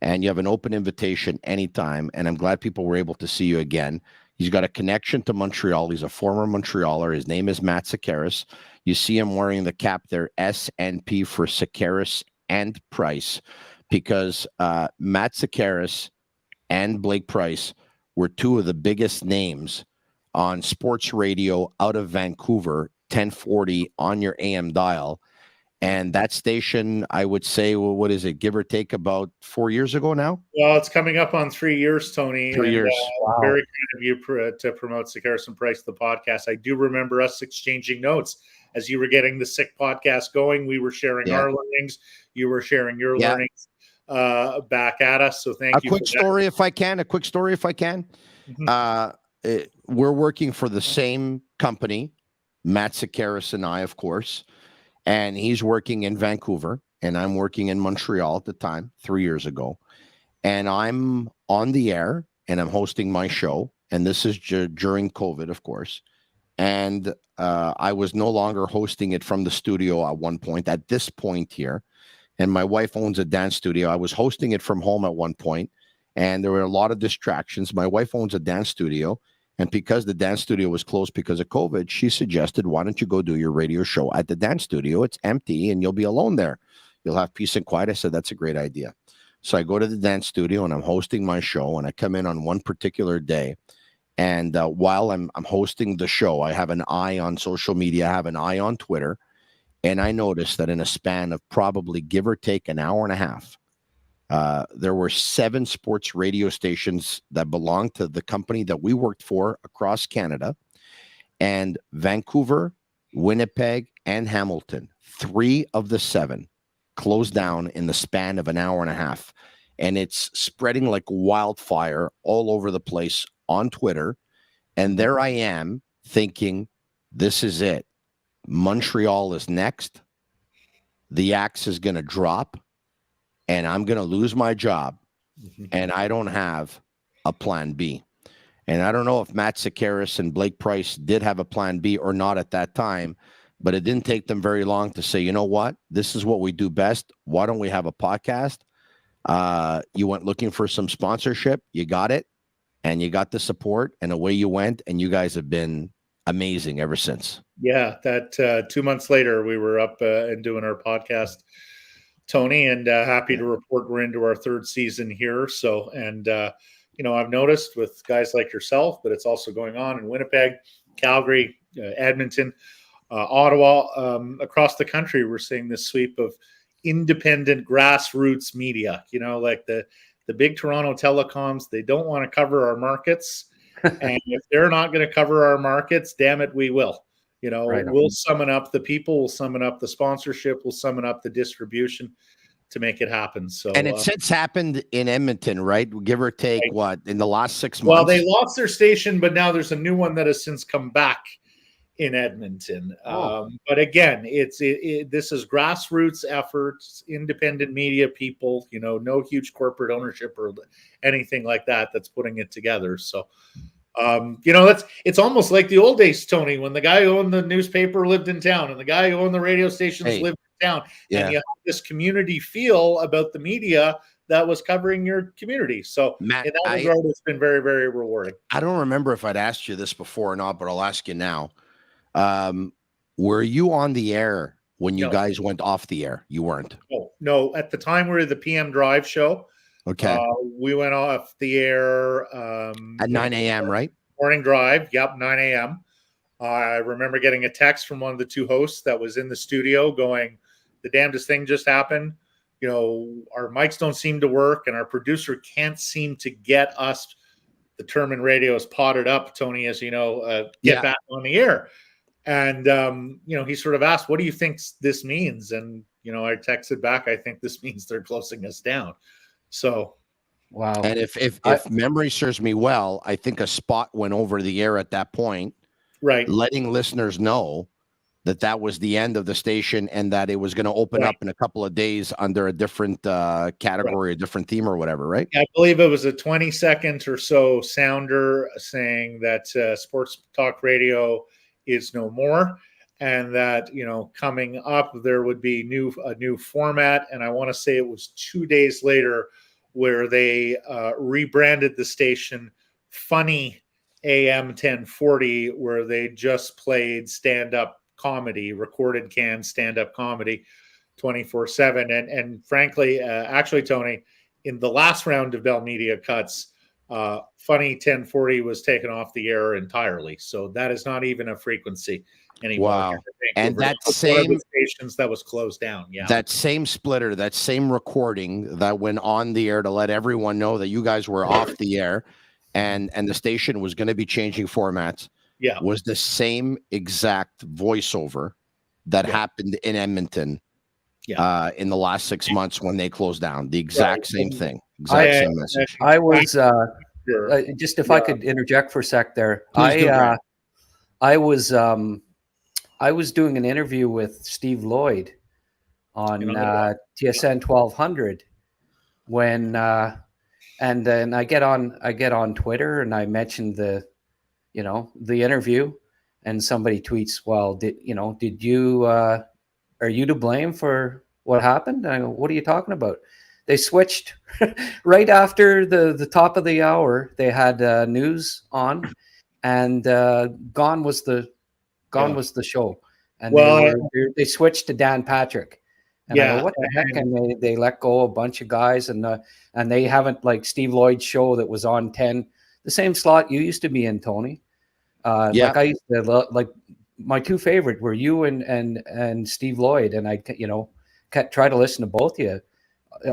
and you have an open invitation anytime. And I'm glad people were able to see you again. He's got a connection to Montreal. He's a former Montrealer. His name is Matt Sekeres. You see him wearing the cap there, SNP for Sekeres and Price, because Matt Sekeres and Blake Price were two of the biggest names on sports radio out of Vancouver, 1040 on your AM dial. And that station, I would say, well, what is it, give or take about 4 years ago now? Well, it's coming up on 3 years, Tony. 3 years. Wow. Very kind of you to promote Sekeres and Price, the podcast. I do remember us exchanging notes as you were getting the Sick podcast going. We were sharing our learnings. You were sharing your learnings back at us. So thank you. A quick story, if I can. Mm-hmm. We're working for the same company, Matt Sekeres and I, of course. And he's working in Vancouver, and I'm working in Montreal at the time, 3 years ago. And I'm on the air, and I'm hosting my show. And this is during COVID, of course. And I was no longer hosting it from the studio at one point, at this point here. And my wife owns a dance studio. I was hosting it from home at one point, and there were a lot of distractions. My wife owns a dance studio. And because the dance studio was closed because of COVID, she suggested, why don't you go do your radio show at the dance studio? It's empty and you'll be alone there. You'll have peace and quiet. I said, that's a great idea. So I go to the dance studio and I'm hosting my show, and I come in on one particular day. And while I'm hosting the show, I have an eye on social media, I have an eye on Twitter. And I noticed that in a span of probably give or take an hour and a half, there were 7 sports radio stations that belonged to the company that we worked for across Canada, and Vancouver, Winnipeg, and Hamilton. 3 of the 7 closed down in the span of an hour and a half. And it's spreading like wildfire all over the place on Twitter. And there I am thinking, this is it. Montreal is next. The axe is going to drop. And I'm going to lose my job, and I don't have a plan B. And I don't know if Matt Sekeres and Blake Price did have a plan B or not at that time, but it didn't take them very long to say, you know what? This is what we do best. Why don't we have a podcast? You went looking for some sponsorship. You got it, and you got the support, and away you went, and you guys have been amazing ever since. Yeah, that 2 months later, we were up and doing our podcast, Tony, and happy to report we're into our 3rd season here. So, and I've noticed with guys like yourself, but it's also going on in Winnipeg, Calgary, Edmonton, Ottawa, across the country. We're seeing this sweep of independent grassroots media. Like the big Toronto telecoms, they don't want to cover our markets, and if they're not going to cover our markets, damn it, we will. Right. We'll summon up the people, we'll summon up the sponsorship, we'll summon up the distribution to make it happen. So, and it's since happened in Edmonton, right? Give or take, right. What, in the last 6 months? Well, they lost their station, but now there's a new one that has since come back in Edmonton. But again, this is grassroots efforts, independent media people, no huge corporate ownership or anything like that that's putting it together. So, it's almost like the old days, Tony, when the guy who owned the newspaper lived in town and the guy who owned the radio stations lived in town. Yeah. And you have this community feel about the media that was covering your community. So Matt, in that regard, it's been very, very rewarding. I don't remember if I'd asked you this before or not, but I'll ask you now. Were you on the air when you guys went off the air? You weren't. No. At the time, we were the PM Drive show. Okay. We went off the air at 9 a.m., right? Morning Drive. Yep, 9 a.m. I remember getting a text from one of the 2 hosts that was in the studio going, the damnedest thing just happened. Our mics don't seem to work, and our producer can't seem to get us, the term in radio is potted up, Tony, as you know, get back on the air. And, he sort of asked, what do you think this means? And, I texted back, I think this means they're closing us down. So, wow. And if memory serves me well, I think a spot went over the air at that point, right? Letting listeners know that was the end of the station and that it was going to open up in a couple of days under a different category, a different theme or whatever, right? I believe it was a 20-second or so sounder saying that sports talk radio is no more. And that, coming up, there would be a new format. And I want to say it was 2 days later where they rebranded the station Funny AM 1040 where they just played stand-up comedy, recorded canned stand-up comedy 24/7. And frankly, actually, Tony, in the last round of Bell Media cuts, Funny 1040 was taken off the air entirely. So that is not even a frequency anymore. Wow. And that one of same the stations that was closed down. Yeah. that same splitter, that same recording that went on the air to let everyone know that you guys were off the air and the station was going to be changing formats. Yeah. Was the same exact voiceover that happened in Edmonton in the last 6 months when they closed down. The exact same thing. Exact same message. I was just if I could interject for a sec there. I was doing an interview with Steve Lloyd on TSN 1200 when and then I get on Twitter and I mentioned the interview, and somebody tweets, well, are you to blame for what happened? I go, what are you talking about? They switched right after the top of the hour. They had news on, and gone was the show. And they switched to Dan Patrick. And I go, what the heck? And they let go a bunch of guys, and they haven't, like Steve Lloyd's show that was on 10, the same slot you used to be in, Tony. Like I used to like my two favorite were you and Steve Lloyd, and I try to listen to both of you.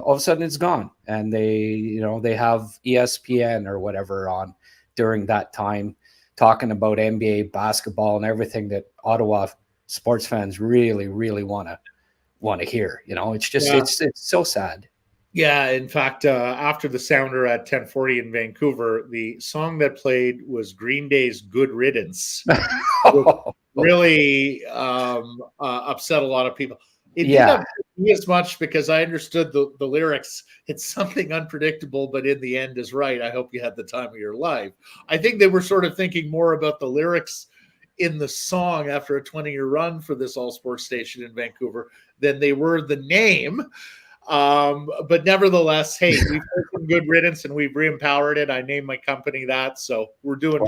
All of a sudden it's gone, and they have ESPN or whatever on during that time talking about NBA basketball and everything that Ottawa sports fans really want to hear. It's just it's so sad. Yeah, in fact, after the sounder at 1040 in Vancouver, the song that played was Green Day's "Good Riddance." Really upset a lot of people. It didn't be as much because I understood the lyrics. It's something unpredictable, but in the end is right. I hope you had the time of your life. I think they were sort of thinking more about the lyrics in the song after a 20-year run for this all sports station in Vancouver than they were the name. But nevertheless, hey, we've heard some Good Riddance and we've re-empowered it. I named my company that, so we're doing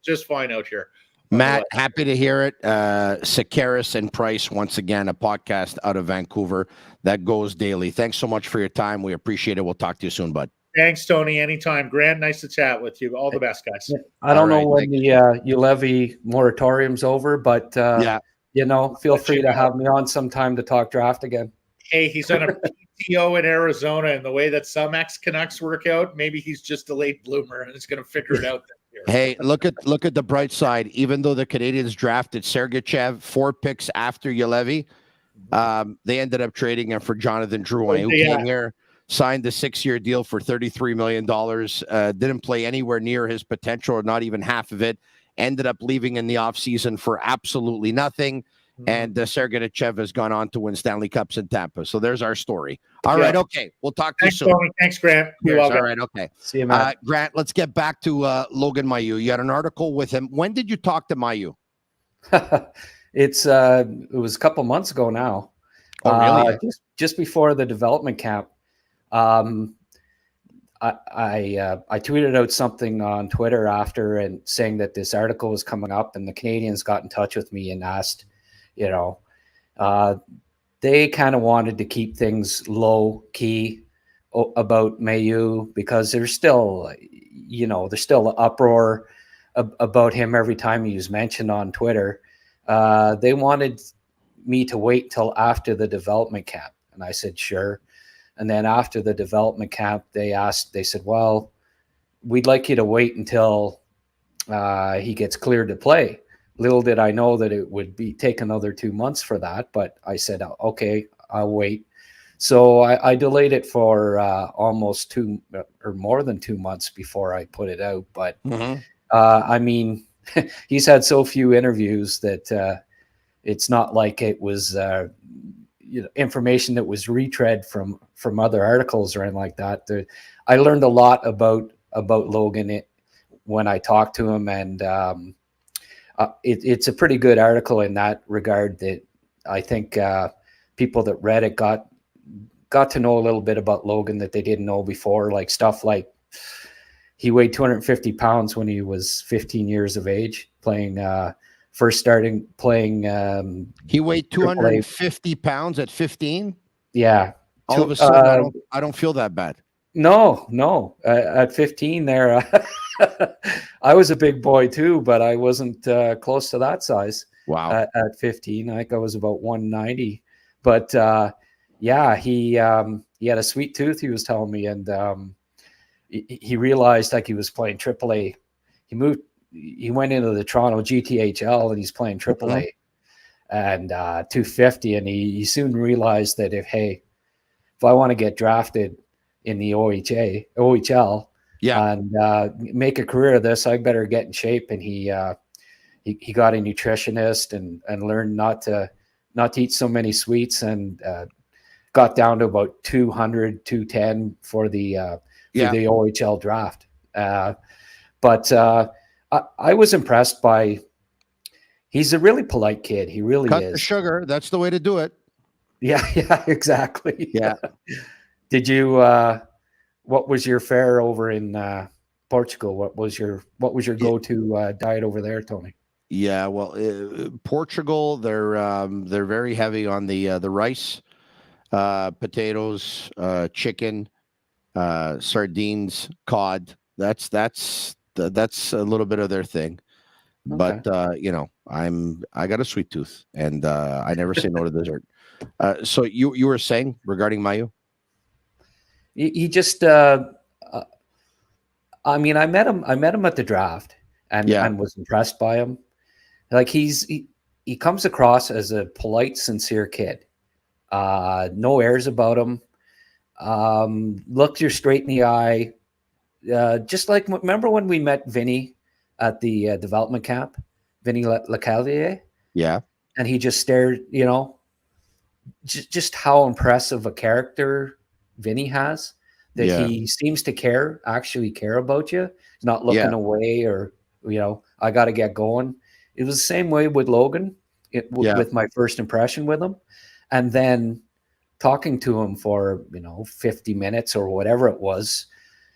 just fine out here. Matt, happy to hear it. Sekeres and Price, once again, a podcast out of Vancouver that goes daily. Thanks so much for your time. We appreciate it. We'll talk to you soon, bud. Thanks, Tony. Anytime. Grant, nice to chat with you. All the best, guys. I don't know when the Ulevy moratorium's over, but feel free to have me on sometime to talk draft again. Hey, he's on a PTO in Arizona, and the way that some ex-Canucks work out, maybe he's just a late bloomer and is going to figure it out this year. Hey, look at the bright side. Even though the Canadiens drafted Sergachev 4 picks after Ulevy, they ended up trading him for Jonathan Drouin, who came here, signed the 6-year deal for $33 million, didn't play anywhere near his potential or not even half of it, ended up leaving in the offseason for absolutely nothing. And Sergachev has gone on to win Stanley Cups in Tampa. So there's our story. All right, okay. We'll talk to you soon. Tony. Thanks, Grant. All right, okay. See you, Matt. Grant, let's get back to Logan Mailloux. You had an article with him. When did you talk to Mailloux? It was a couple months ago now. Oh, really? Just before the development camp. I tweeted out something on Twitter after and saying that this article was coming up, and the Canadiens got in touch with me and asked, they kind of wanted to keep things low key about Mailloux because there's still uproar about him every time he was mentioned on Twitter. They wanted me to wait till after the development camp, and I said sure. And then after the development camp, they said, well, we'd like you to wait until he gets cleared to play. Little did I know that it would take another 2 months for that, but I said, okay, I'll wait. So I delayed it for almost 2 or more than 2 months before I put it out. But he's had so few interviews that it's not like it was information that was retread from other articles or anything like that. I learned a lot about Logan when I talked to him, and it's a pretty good article in that regard that I think people that read it got to know a little bit about Logan that they didn't know before, like stuff like he weighed 250 pounds when he was 15 years of age, first starting playing. He weighed 250 pounds at 15. Yeah. All of a sudden, I don't feel that bad. No. At 15 there, I was a big boy too, but I wasn't close to that size. Wow. At 15, I think I was about 190. But yeah, he had a sweet tooth, he was telling me, and he realized like he was playing AAA. He went into the Toronto GTHL and he's playing AAA and 250, and he soon realized that if I want to get drafted in the OHL and make a career of this, I better get in shape. And he got a nutritionist and learned not to eat so many sweets, and got down to about 200, 210 for the OHL draft. But I was impressed by, he's a really polite kid. He really Cut is. the sugar. That's the way to do it. Yeah, exactly. Yeah. Did you, what was your fare over in Portugal? What was your go-to diet over there, Tony? Yeah, well, Portugal, they're very heavy on the rice, potatoes, chicken, sardines, cod. That's a little bit of their thing. Okay. But I got a sweet tooth, and I never say no to dessert. So you were saying regarding Mailloux? He just, I met him at the draft, and was impressed by him. Like he comes across as a polite, sincere kid. No airs about him. Looks you straight in the eye. Just like, remember when we met Vinny at the development camp, Vinny Lecavalier? Yeah. And he just stared, just how impressive a character Vinny has, that he seems to actually care about you. He's not looking away or, I got to get going. It was the same way with Logan with my first impression with him. And then talking to him for, 50 minutes or whatever it was,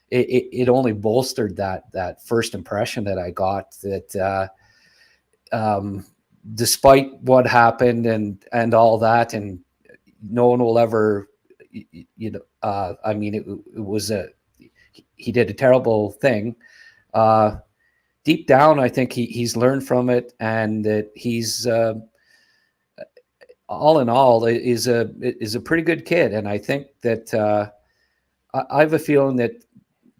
it only bolstered that first impression that I got, that despite what happened and all that, and no one will ever, it was he did a terrible thing. Deep down, I think he's learned from it, and that he's all in all is a pretty good kid. And I think that I have a feeling that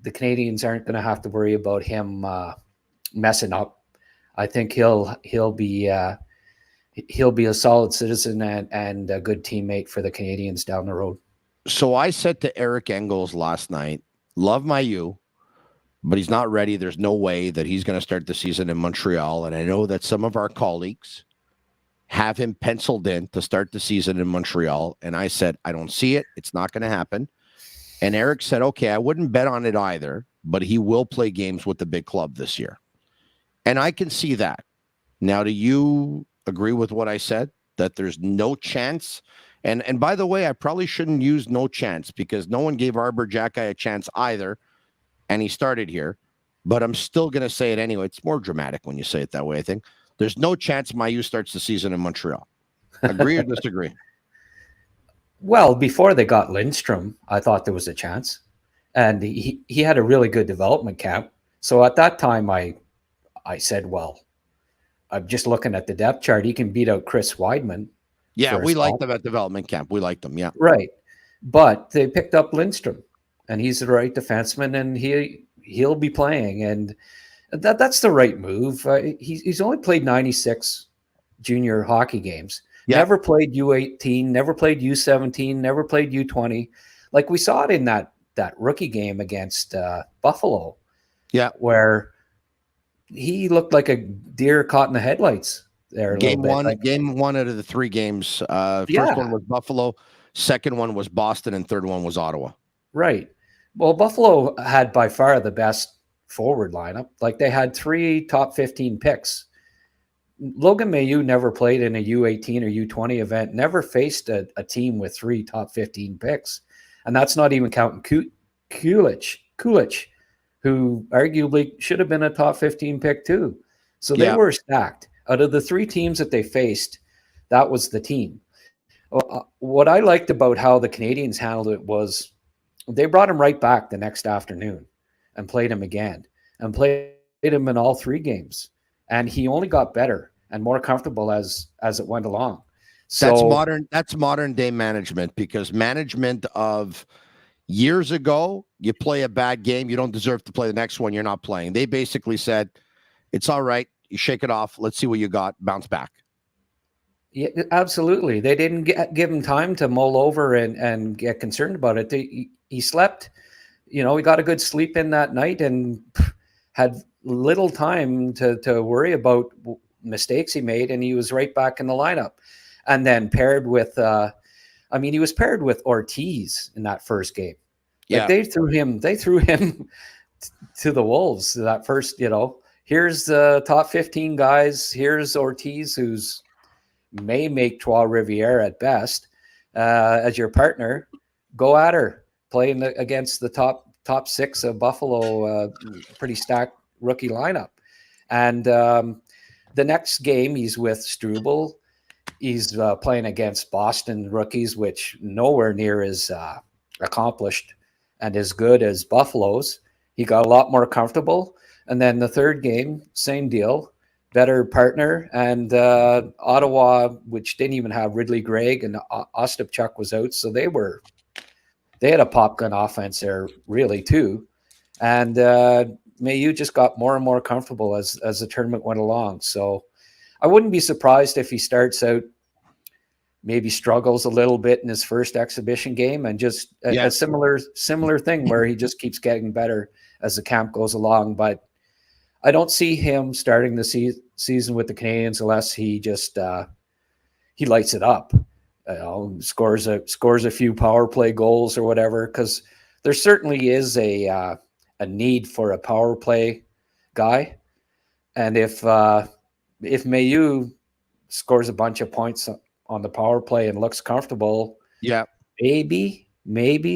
the Canadiens aren't going to have to worry about him messing up. I think he'll be a solid citizen and a good teammate for the Canadiens down the road. So I said to Eric Engels last night, love Mailloux, but he's not ready. There's no way that he's going to start the season in Montreal. And I know that some of our colleagues have him penciled in to start the season in Montreal. And I said, I don't see it. It's not going to happen. And Eric said, okay, I wouldn't bet on it either, but he will play games with the big club this year. And I can see that. Now, do you agree with what I said, that there's no chance? And by the way, I probably shouldn't use no chance, because no one gave Arbor Jacki a chance either, and he started here. But I'm still going to say it anyway. It's more dramatic when you say it that way, I think. There's no chance Mailloux starts the season in Montreal. Agree or disagree? Well, before they got Lindstrom, I thought there was a chance. And he had a really good development camp. So at that time, I said, well, I'm just looking at the depth chart. He can beat out Chris Weidman. Yeah, we liked them at development camp. We liked them, yeah. Right. But they picked up Lindstrom, and he's the right defenseman, and he'll be playing. And that's the right move. He's only played 96 junior hockey games. Yeah. Never played U18, never played U17, never played U20. Like we saw it in that rookie game against Buffalo. Yeah. Where he looked like a deer caught in the headlights there. Game one out of the 3 games. First one was Buffalo, second one was Boston, and third one was Ottawa. Right. Well, Buffalo had by far the best forward lineup. Like they had 3 top 15 picks. Logan Mailloux never played in a U18 or U20 event, never faced a team with 3 top 15 picks. And that's not even counting Kulich, who arguably should have been a top 15 pick too. So they were stacked. Out of the 3 teams that they faced, that was the team. What I liked about how the Canadiens handled it was they brought him right back the next afternoon and played him again and played him in all 3 games. And he only got better and more comfortable as it went along. So that's modern day management, because management of years ago, you play a bad game, you don't deserve to play the next one, you're not playing. They basically said, it's all right, you shake it off, let's see what you got, bounce back. Yeah, absolutely. They didn't give him time to mull over and get concerned about it. He slept, he got a good sleep in that night and had little time to worry about mistakes he made, and he was right back in the lineup. And then paired with, he was paired with Ortiz in that first game. Like they threw him to the wolves. That first, here's the top 15 guys. Here's Ortiz, who's may make Trois Rivières at best, as your partner. Go at her, playing against the top 6 of Buffalo, pretty stacked rookie lineup. And the next game, he's with Struble. He's playing against Boston rookies, which nowhere near as accomplished and as good as Buffalo's. He got a lot more comfortable. And then the third game, same deal. Better partner, and Ottawa, which didn't even have Ridley Gregg, and Ostapchuk was out, so they had a pop gun offense there really too, and Mailloux just got more and more comfortable as the tournament went along. So I wouldn't be surprised if he starts out, maybe struggles a little bit in his first exhibition game, and just a similar thing where he just keeps getting better as the camp goes along. But I don't see him starting the season with the Canadiens unless he just he lights it up, scores a few power play goals or whatever. Because there certainly is a need for a power play guy, and if Mailloux scores a bunch of points on the power play and looks comfortable, maybe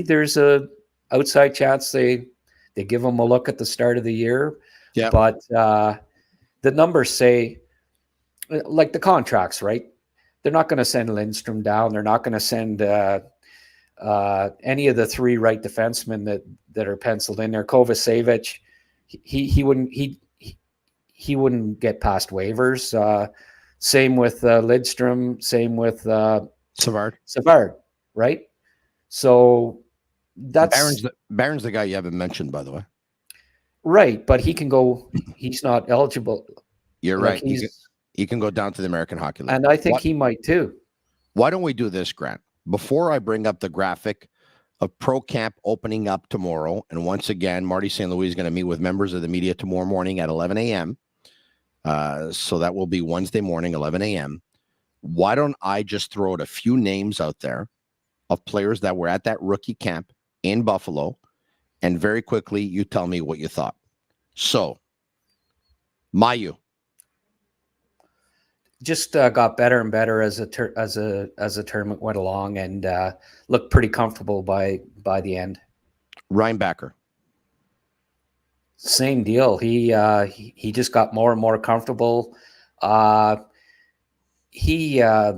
there's a outside chance they give him a look at the start of the year. Yeah, but the numbers say, like the contracts, right? They're not going to send Lindstrom down. They're not going to send any of the 3 right defensemen that are penciled in there. Kovacevic, he wouldn't get past waivers. Same with Lidstrom. Same with Savard, right? So that's Barron's the guy you haven't mentioned, by the way. Right, but he can go. He's not eligible. You're right. He can go down to the American Hockey League, and I think he might too. Why don't we do this, Grant? Before I bring up the graphic of Pro Camp opening up tomorrow, and once again, Marty St. Louis is going to meet with members of the media tomorrow morning at 11 a.m. So that will be Wednesday morning, 11 a.m. Why don't I just throw out a few names out there of players that were at that rookie camp in Buffalo, and very quickly, you tell me what you thought. So, Mailloux just got better and better as the tournament went along, and looked pretty comfortable by the end. Reinbacher, same deal. He just got more and more comfortable. He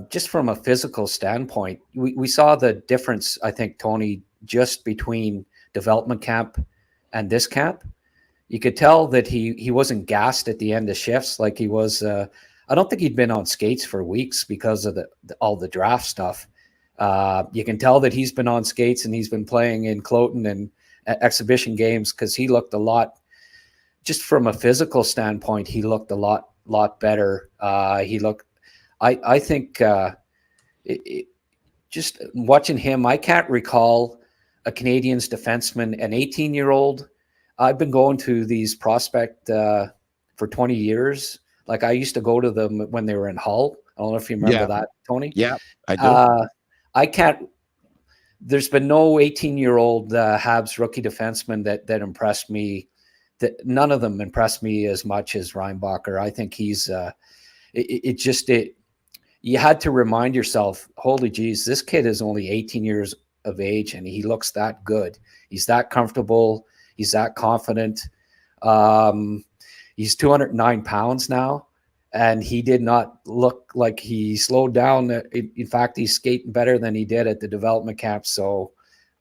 just from a physical standpoint, we saw the difference, I think, Tony, just between development camp and this camp. You could tell that he wasn't gassed at the end of shifts like he was. I don't think he'd been on skates for weeks because of all the draft stuff. You can tell that he's been on skates and he's been playing in Cloton and exhibition games, because he looked a lot, just from a physical standpoint, he looked a lot better. I think just watching him, I can't recall a Canadiens defenseman, an 18-year-old. I've been going to these prospect for 20 years. Like, I used to go to them when they were in Hull. I don't know if you remember that, Tony. Yeah, I do. I can't. There's been no 18-year-old Habs rookie defenseman that impressed me. That none of them impressed me as much as Reinbacher. I think he's. You had to remind yourself, holy geez, this kid is only 18 years of age and he looks that good. He's that comfortable. He's that confident. He's 209 pounds now, and he did not look like he slowed down. In fact, he's skating better than he did at the development camp. So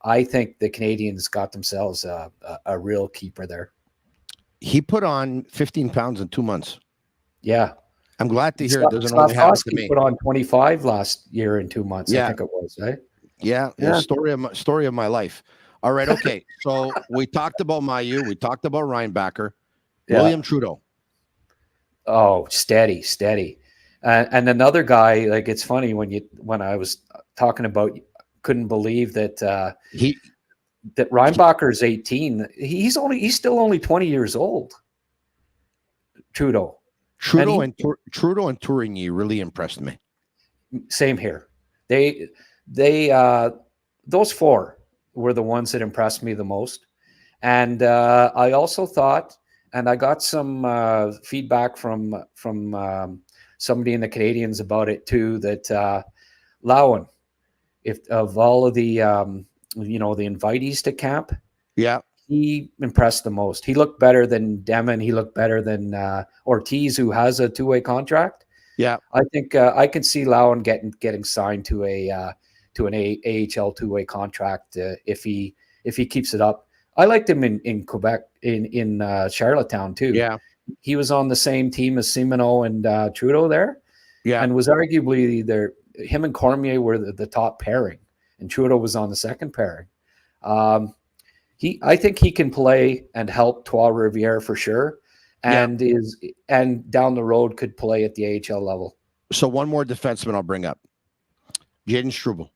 I think the Canadiens got themselves a real keeper there. He put on 15 pounds in 2 months. Yeah. I'm glad to hear it doesn't only happen to me. Put on 25 last year in 2 months. Yeah. I think it was, right? Yeah. Story of my life. All right. Okay. So we talked about Mailloux. We talked about Reinbacher. Yeah. William Trudeau. Oh, steady. And another guy, like, it's funny when I was talking about, couldn't believe that that Reinbacher is 18. He's still only 20 years old. Trudeau and Tourigny really impressed me. Same here. They those four were the ones that impressed me the most. And I also thought, and I got some feedback from somebody in the Canadiens about it too, that Lowen, if of all of the the invitees to camp, he impressed the most. He looked better than Demon. He looked better than Ortiz, who has a 2-way contract. Yeah, I think I can see Lowen getting signed to an AHL 2-way contract if he keeps it up. I liked him in Quebec, in Charlottetown too. Yeah, he was on the same team as Simoneau and Trudeau there. Yeah, and was arguably him and Cormier were the top pairing, and Trudeau was on the second pairing. I think he can play and help Trois-Rivières for sure, and down the road could play at the AHL level. So one more defenseman I'll bring up, Jaden Struble.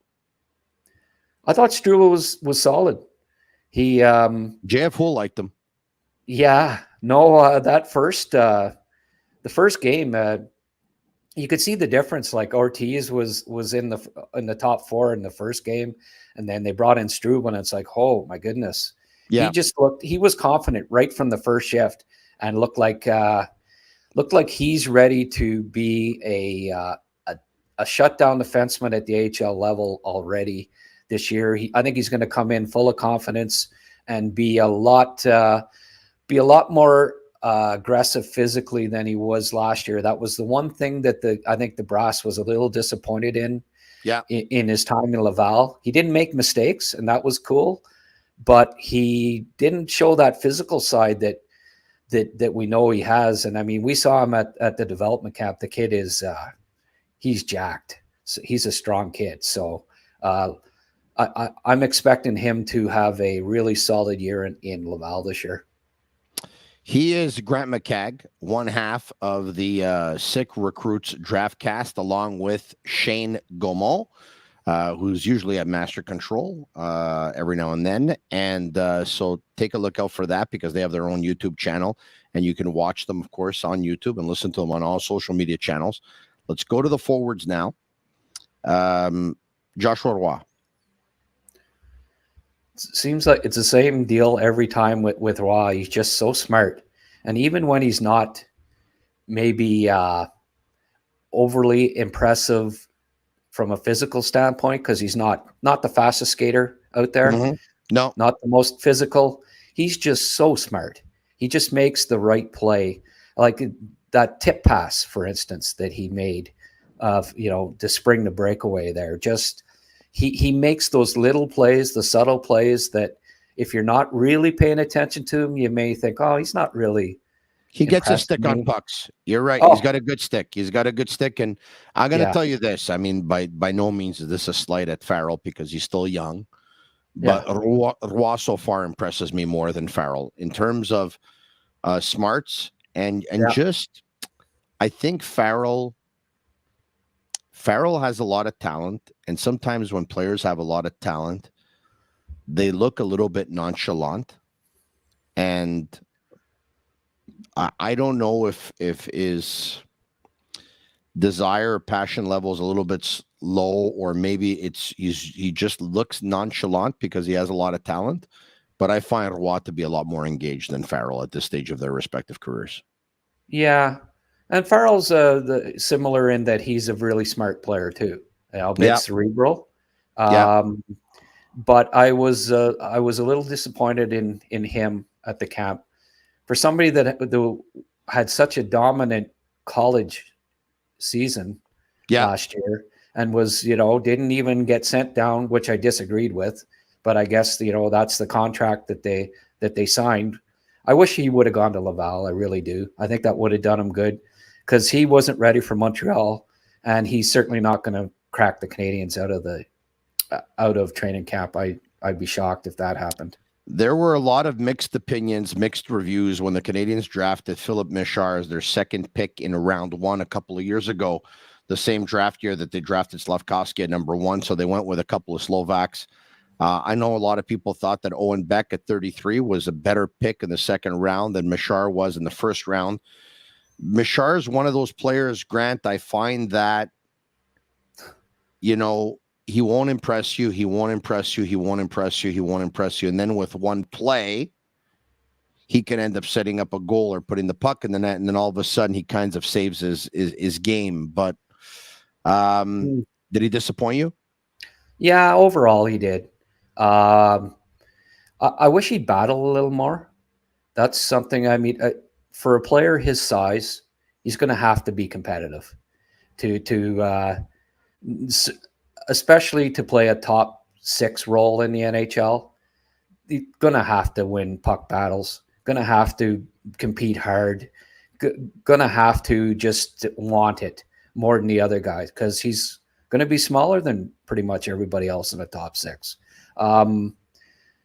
I thought Struble was solid. He JF Hull liked him. Yeah, no, the first game, you could see the difference. Like Ortiz was in the top four in the first game, and then they brought in Struble, and it's like, oh my goodness. Yeah, he was confident right from the first shift, and looked like he's ready to be a shutdown defenseman at the AHL level already this year. I think he's going to come in full of confidence and be a lot more aggressive physically than he was last year. That was the one thing that I think the Brass was a little disappointed in. Yeah, in his time in Laval, he didn't make mistakes, and that was cool, but he didn't show that physical side that we know he has. And I mean, we saw him at the development camp. The kid is he's jacked. So he's a strong kid. So I'm expecting him to have a really solid year in Laval this year. He is Grant McCagg, one half of the Sick Recruits draft cast, along with Shane Gaumont, who's usually at Master Control every now and then. And so take a look out for that, because they have their own YouTube channel, and you can watch them, of course, on YouTube and listen to them on all social media channels. Let's go to the forwards now. Joshua Roy. Seems like it's the same deal every time with Roy. He's just so smart. And even when he's not maybe overly impressive from a physical standpoint, because he's not the fastest skater out there. Mm-hmm. No. Not the most physical. He's just so smart. He just makes the right play. Like that tip pass, for instance, that he made to spring the breakaway there. Just He makes those little plays, the subtle plays that if you're not really paying attention to him, you may think, oh, he's not really. He gets a stick on pucks. You're right. Oh. He's got a good stick. And I'm going to tell you this. I mean, by no means is this a slight at Farrell, because he's still young. But Roy so far impresses me more than Farrell in terms of smarts and just, I think Farrell has a lot of talent, and sometimes when players have a lot of talent, they look a little bit nonchalant. And I don't know if his desire or passion level is a little bit low, or maybe he just looks nonchalant because he has a lot of talent. But I find Roy to be a lot more engaged than Farrell at this stage of their respective careers. Yeah. And Farrell's similar in that he's a really smart player too, a bit cerebral. But I was a little disappointed in him at the camp for somebody that had such a dominant college season last year and was, didn't even get sent down, which I disagreed with, but I guess, that's the contract that they signed. I wish he would have gone to Laval. I really do. I think that would have done him good because he wasn't ready for Montreal, and he's certainly not going to crack the Canadiens out of training camp. I'd be shocked if that happened. There were a lot of mixed opinions, mixed reviews when the Canadiens drafted Philip Michar as their second pick in round 1 a couple of years ago, the same draft year that they drafted Slavkovsky at number 1. So they went with a couple of Slovaks. I know a lot of people thought that Owen Beck at 33 was a better pick in the second round than Michar was in the first round. Michar is one of those players, Grant, I find that, he won't impress you. He won't impress you. He won't impress you. He won't impress you. And then with one play, he can end up setting up a goal or putting the puck in the net. And then all of a sudden he kind of saves his game. But did he disappoint you? Yeah, overall he did. I wish he'd battle a little more. That's something, for a player his size, he's going to have to be competitive especially to play a top 6 role in the NHL. You're going to have to win puck battles, going to have to compete hard, going to have to just want it more than the other guys because he's going to be smaller than pretty much everybody else in the top 6.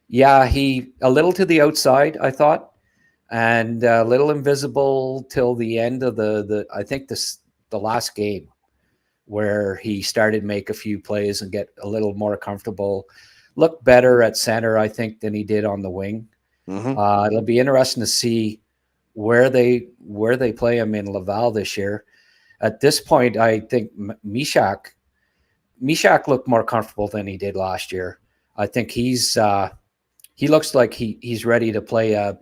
He a little to the outside, I thought, and a little invisible till the end of the last game, where he started to make a few plays and get a little more comfortable, looked better at center, I think, than he did on the wing. Mm-hmm. It'll be interesting to see where they play him in Laval this year. At this point, I think Mishak looked more comfortable than he did last year. I think he looks like he's ready to play a,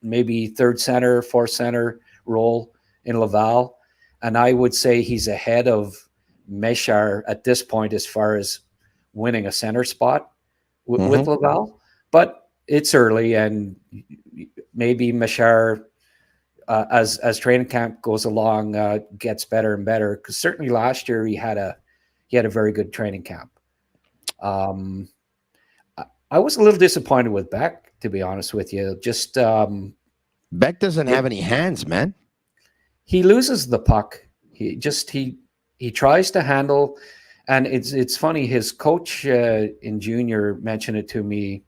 maybe third center, fourth center role in Laval. And I would say he's ahead of Meshar at this point as far as winning a center spot with Laval. But it's early, and maybe Meshar, as training camp goes along, gets better and better. Because certainly last year he had a very good training camp. I was a little disappointed with Beck, to be honest with you. Just Beck doesn't have any hands, man. He loses the puck. He tries to handle, and it's funny. His coach in junior mentioned it to me,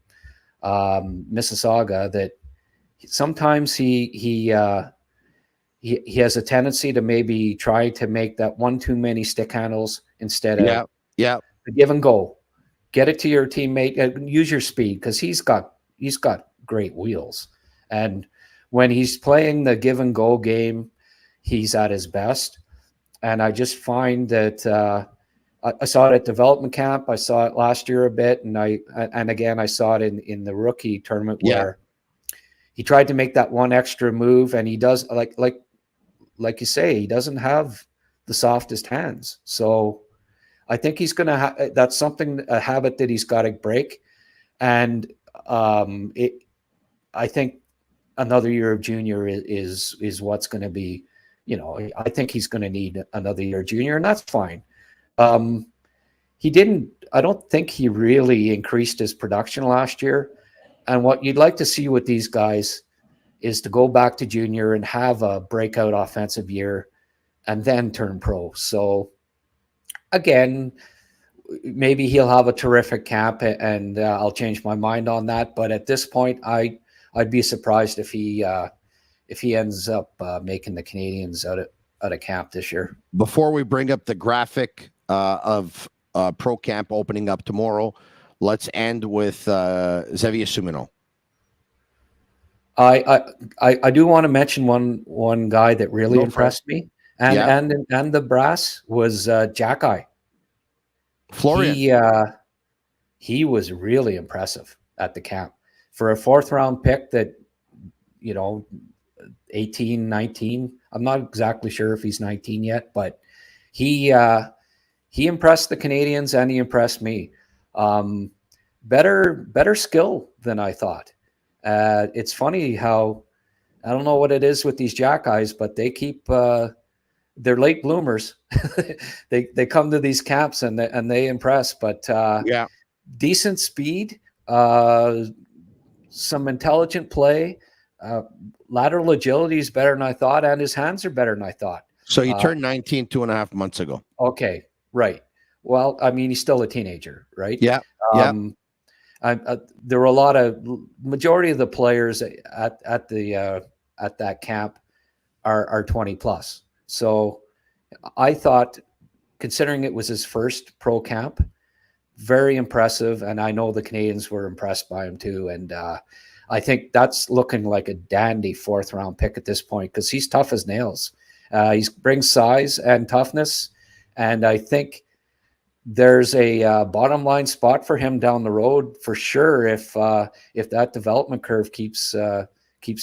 Mississauga, that sometimes he has a tendency to maybe try to make that one too many stick handles instead of the give and go. Get it to your teammate. Use your speed because he's got great wheels, and when he's playing the give and go game, he's at his best. And I just find that I saw it at development camp. I saw it last year a bit, and again I saw it in the rookie tournament where he tried to make that one extra move, and he does like you say, he doesn't have the softest hands. So I think he's going to that's a habit that he's got to break. And I think another year of junior is what's going to be, I think he's going to need another year of junior, and that's fine. I don't think he really increased his production last year. And what you'd like to see with these guys is to go back to junior and have a breakout offensive year and then turn pro. So again, maybe he'll have a terrific camp, and I'll change my mind on that. But at this point, I'd be surprised if he ends up making the Canadiens out of camp this year. Before we bring up the graphic of pro camp opening up tomorrow, let's end with Xavier Sumino. I do want to mention one guy that really impressed me, and the brass was Jack-Eye. Florian. He was really impressive at the camp for a 4th round pick that, 18, 19. I'm not exactly sure if he's 19 yet, but he impressed the Canadiens and he impressed me. Better skill than I thought. It's funny how, I don't know what it is with these Jack guys, but they keep they're late bloomers. they come to these camps and they impress. But decent speed, some intelligent play, lateral agility is better than I thought, and his hands are better than I thought. So he turned 19 2.5 months ago. Okay, right. Well, I mean, he's still a teenager, right? Yeah. There were majority of the players at that camp are 20 plus. So I thought, considering it was his first pro camp, very impressive. And I know the Canadiens were impressed by him too. And I think that's looking like a dandy 4th round pick at this point, because he's tough as nails. He brings size and toughness. And I think there's a bottom line spot for him down the road for sure if that development curve keeps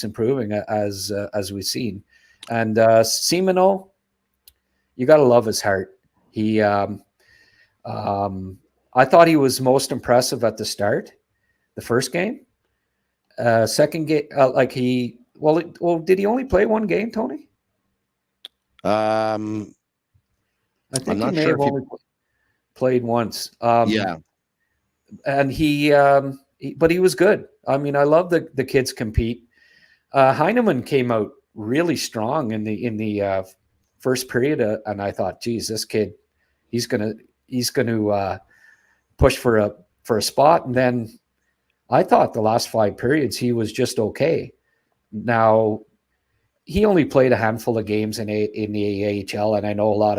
improving as we've seen. And Simoneau, you got to love his heart. He I thought he was most impressive at the start, the first game. Second game, did he only play one game, Tony? I think I'm not he may sure have if only played once. Yeah. And but he was good. I mean, I love the kids compete. Heineman came out really strong in the first period, and I thought, geez, this kid, he's gonna push for a spot. And then I thought the last 5 periods he was just okay. Now he only played a handful of games in the AHL, and I know a lot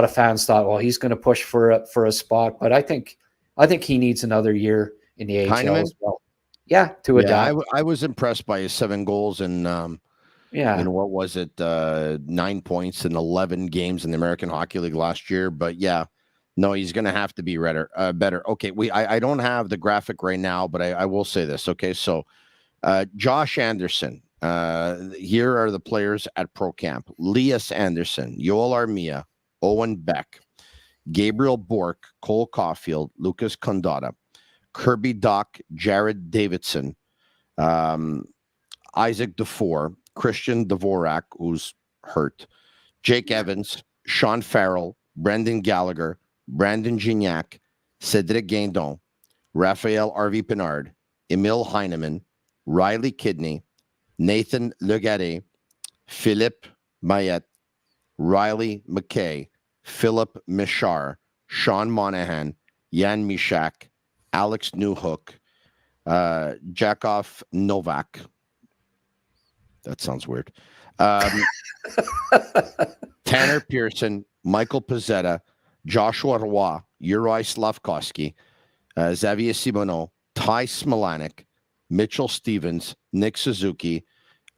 of fans thought, well, he's going to push for a spot, but I think he needs another year in the AHL Heineman? as well. Yeah, to adapt. I was impressed by his 7 goals and what was it, 9 points in 11 games in the American Hockey League last year. But no, he's going to have to be better. Okay, I don't have the graphic right now, but I will say this. Okay, so Josh Anderson. Here are the players at Pro Camp: Lias Anderson, Yoel Armia, Owen Beck, Gabriel Bork, Cole Caulfield, Lucas Condotta, Kirby Dock, Jared Davidson, Isaac Dufour, Christian Dvorak, who's hurt, Jake Evans, Sean Farrell, Brendan Gallagher, Brandon Gignac, Cedric Guindon, Raphael R.V. Pinard, Emil Heineman, Riley Kidney, Nathan Legaret, Philippe Mayette, Riley McKay, Philip Michar, Sean Monahan, Jan Mishak, Alex Newhook, Jakov Novak. That sounds weird. Tanner Pearson, Michael Pezzetta, Joshua Roy, Uri Slavkovsky, Xavier Simoneau, Ty Smolanek, Mitchell Stevens, Nick Suzuki,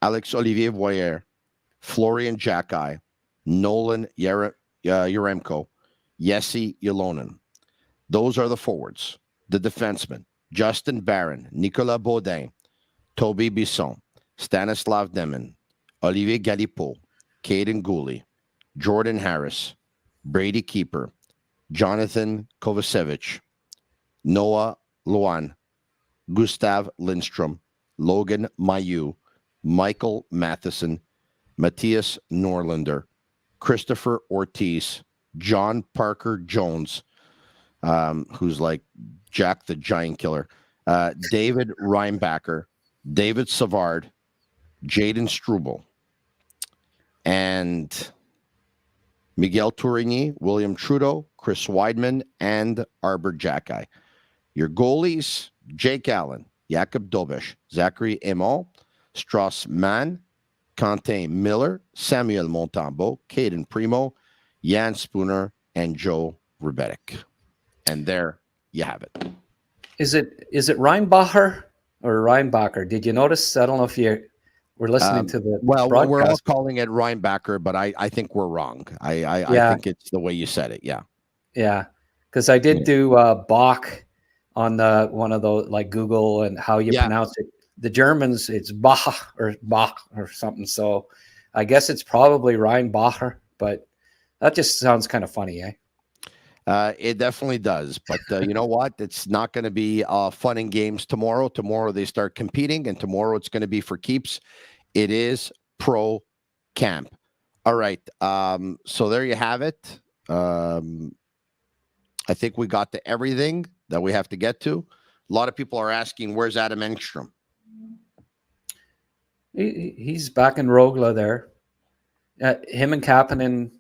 Alex Olivier Voyer, Florian Jacki, Nolan Yaremko, Jesse Ylonen. Those are the forwards. The defensemen: Justin Barron, Nicolas Baudin, Toby Bisson, Stanislav Demin, Olivier Galipeau, Caden Gooley, Jordan Harris, Brady Keeper, Jonathan Kovacevic, Noah Luan, Gustav Lindstrom, Logan Mailloux, Michael Matheson, Matthias Norlander, Christopher Ortiz, John Parker Jones, who's like Jack the Giant Killer, David Reinbacher, David Savard, Jaden Struble, and Miguel Tourigny, William Trudeau, Chris Weidman, and Arbor Jacki. Your goalies: Jake Allen, Jakob Dobish, Zachary Emon, Strauss Mann, Quentin Miller, Samuel Montembeault, Caden Primo, Jan Spooner, and Joe Rubetic. And there you have it. Is it Reinbacher or Reinbacher? Did you notice? I don't know if you were listening to the broadcast. We're all calling it Reinbacher, but I think we're wrong. I think it's the way you said it. Yeah. Yeah. Because I did do Bach on one of those, like Google, and how you pronounce it. The Germans, it's Bach or something. So I guess it's probably Reinbacher, but that just sounds kind of funny, eh? It definitely does. But you know what? It's not going to be fun and games tomorrow. Tomorrow they start competing, and tomorrow it's going to be for keeps. It is pro camp. All right. So there you have it. I think we got to everything that we have to get to. A lot of people are asking, where's Adam Engstrom? He's back in Rogla there. Him and Kapanen,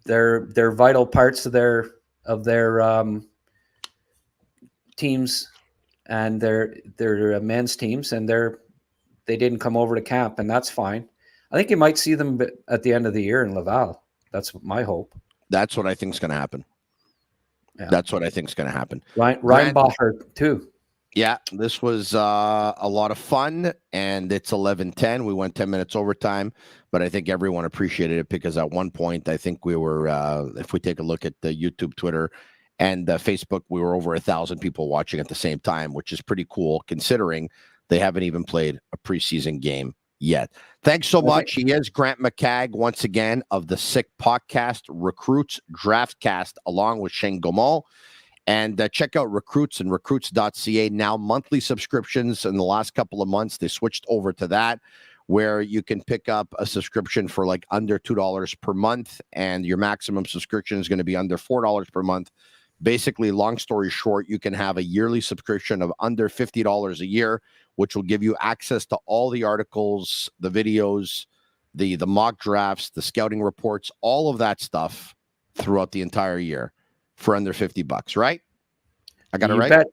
they're vital parts of their teams, and they're men's teams, and they didn't come over to camp, and that's fine. I think you might see them at the end of the year in Laval. That's my hope. That's what I think is going to happen. Yeah. That's what I think is going to happen. Ryan Bacher too. Yeah, this was a lot of fun, and it's 11:10. We went 10 minutes overtime, but I think everyone appreciated it because at one point, I think we were, if we take a look at the YouTube, Twitter, and Facebook, we were over 1,000 people watching at the same time, which is pretty cool considering they haven't even played a preseason game yet. Thanks so much. He is Grant McCagg, once again, of the Sick Podcast, Recruits Draftcast, along with Shane Gaumont. And check out Recruits and recruits.ca. Now monthly subscriptions. In the last couple of months, they switched over to that, where you can pick up a subscription for like under $2 per month, and your maximum subscription is going to be under $4 per month. Basically, long story short, you can have a yearly subscription of under $50 a year, which will give you access to all the articles, the videos, the mock drafts, the scouting reports, all of that stuff throughout the entire year for under $50, right? I got it right? Bet.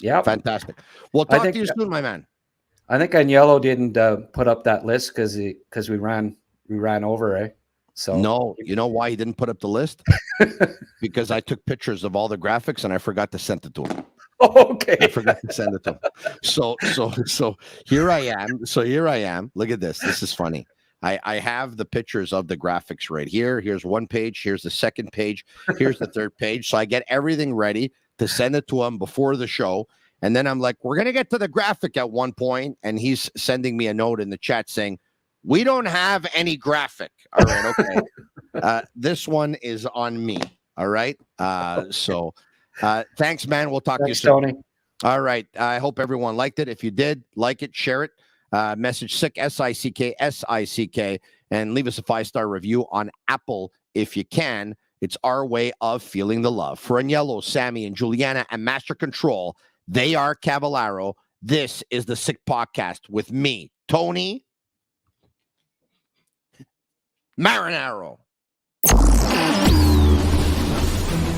Yeah. Fantastic. We'll talk to you soon, my man. I think Agnello didn't put up that list because we ran over, eh? So no, you know why he didn't put up the list? Because I took pictures of all the graphics and I forgot to send it to him. Okay. I forgot to send it to him. So here I am. So here I am. Look at this. This is funny. I have the pictures of the graphics right here. Here's one page. Here's the second page. Here's the third page. So I get everything ready to send it to him before the show. And then I'm like, we're going to get to the graphic at one point. And he's sending me a note in the chat saying, we don't have any graphic. All right. Okay. This one is on me. All right. So thanks, man. We'll talk to you soon. Tony. All right. I hope everyone liked it. If you did, like it, share it. Message Sick, SICK, and leave us a 5-star review on Apple if you can. It's our way of feeling the love. For Agnello, Sammy, and Juliana, and Master Control, they are Cavallaro. This is the Sick Podcast with me, Tony Marinaro.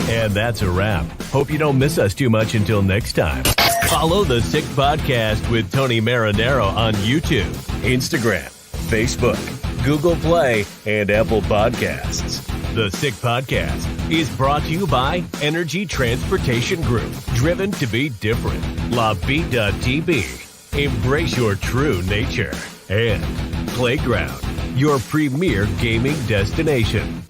And that's a wrap. Hope you don't miss us too much until next time. Follow the Sick Podcast with Tony Marinaro on YouTube, Instagram, Facebook, Google Play, and Apple Podcasts. The Sick Podcast is brought to you by Energy Transportation Group, driven to be different. LobB.tv, embrace your true nature. And Playground, your premier gaming destination.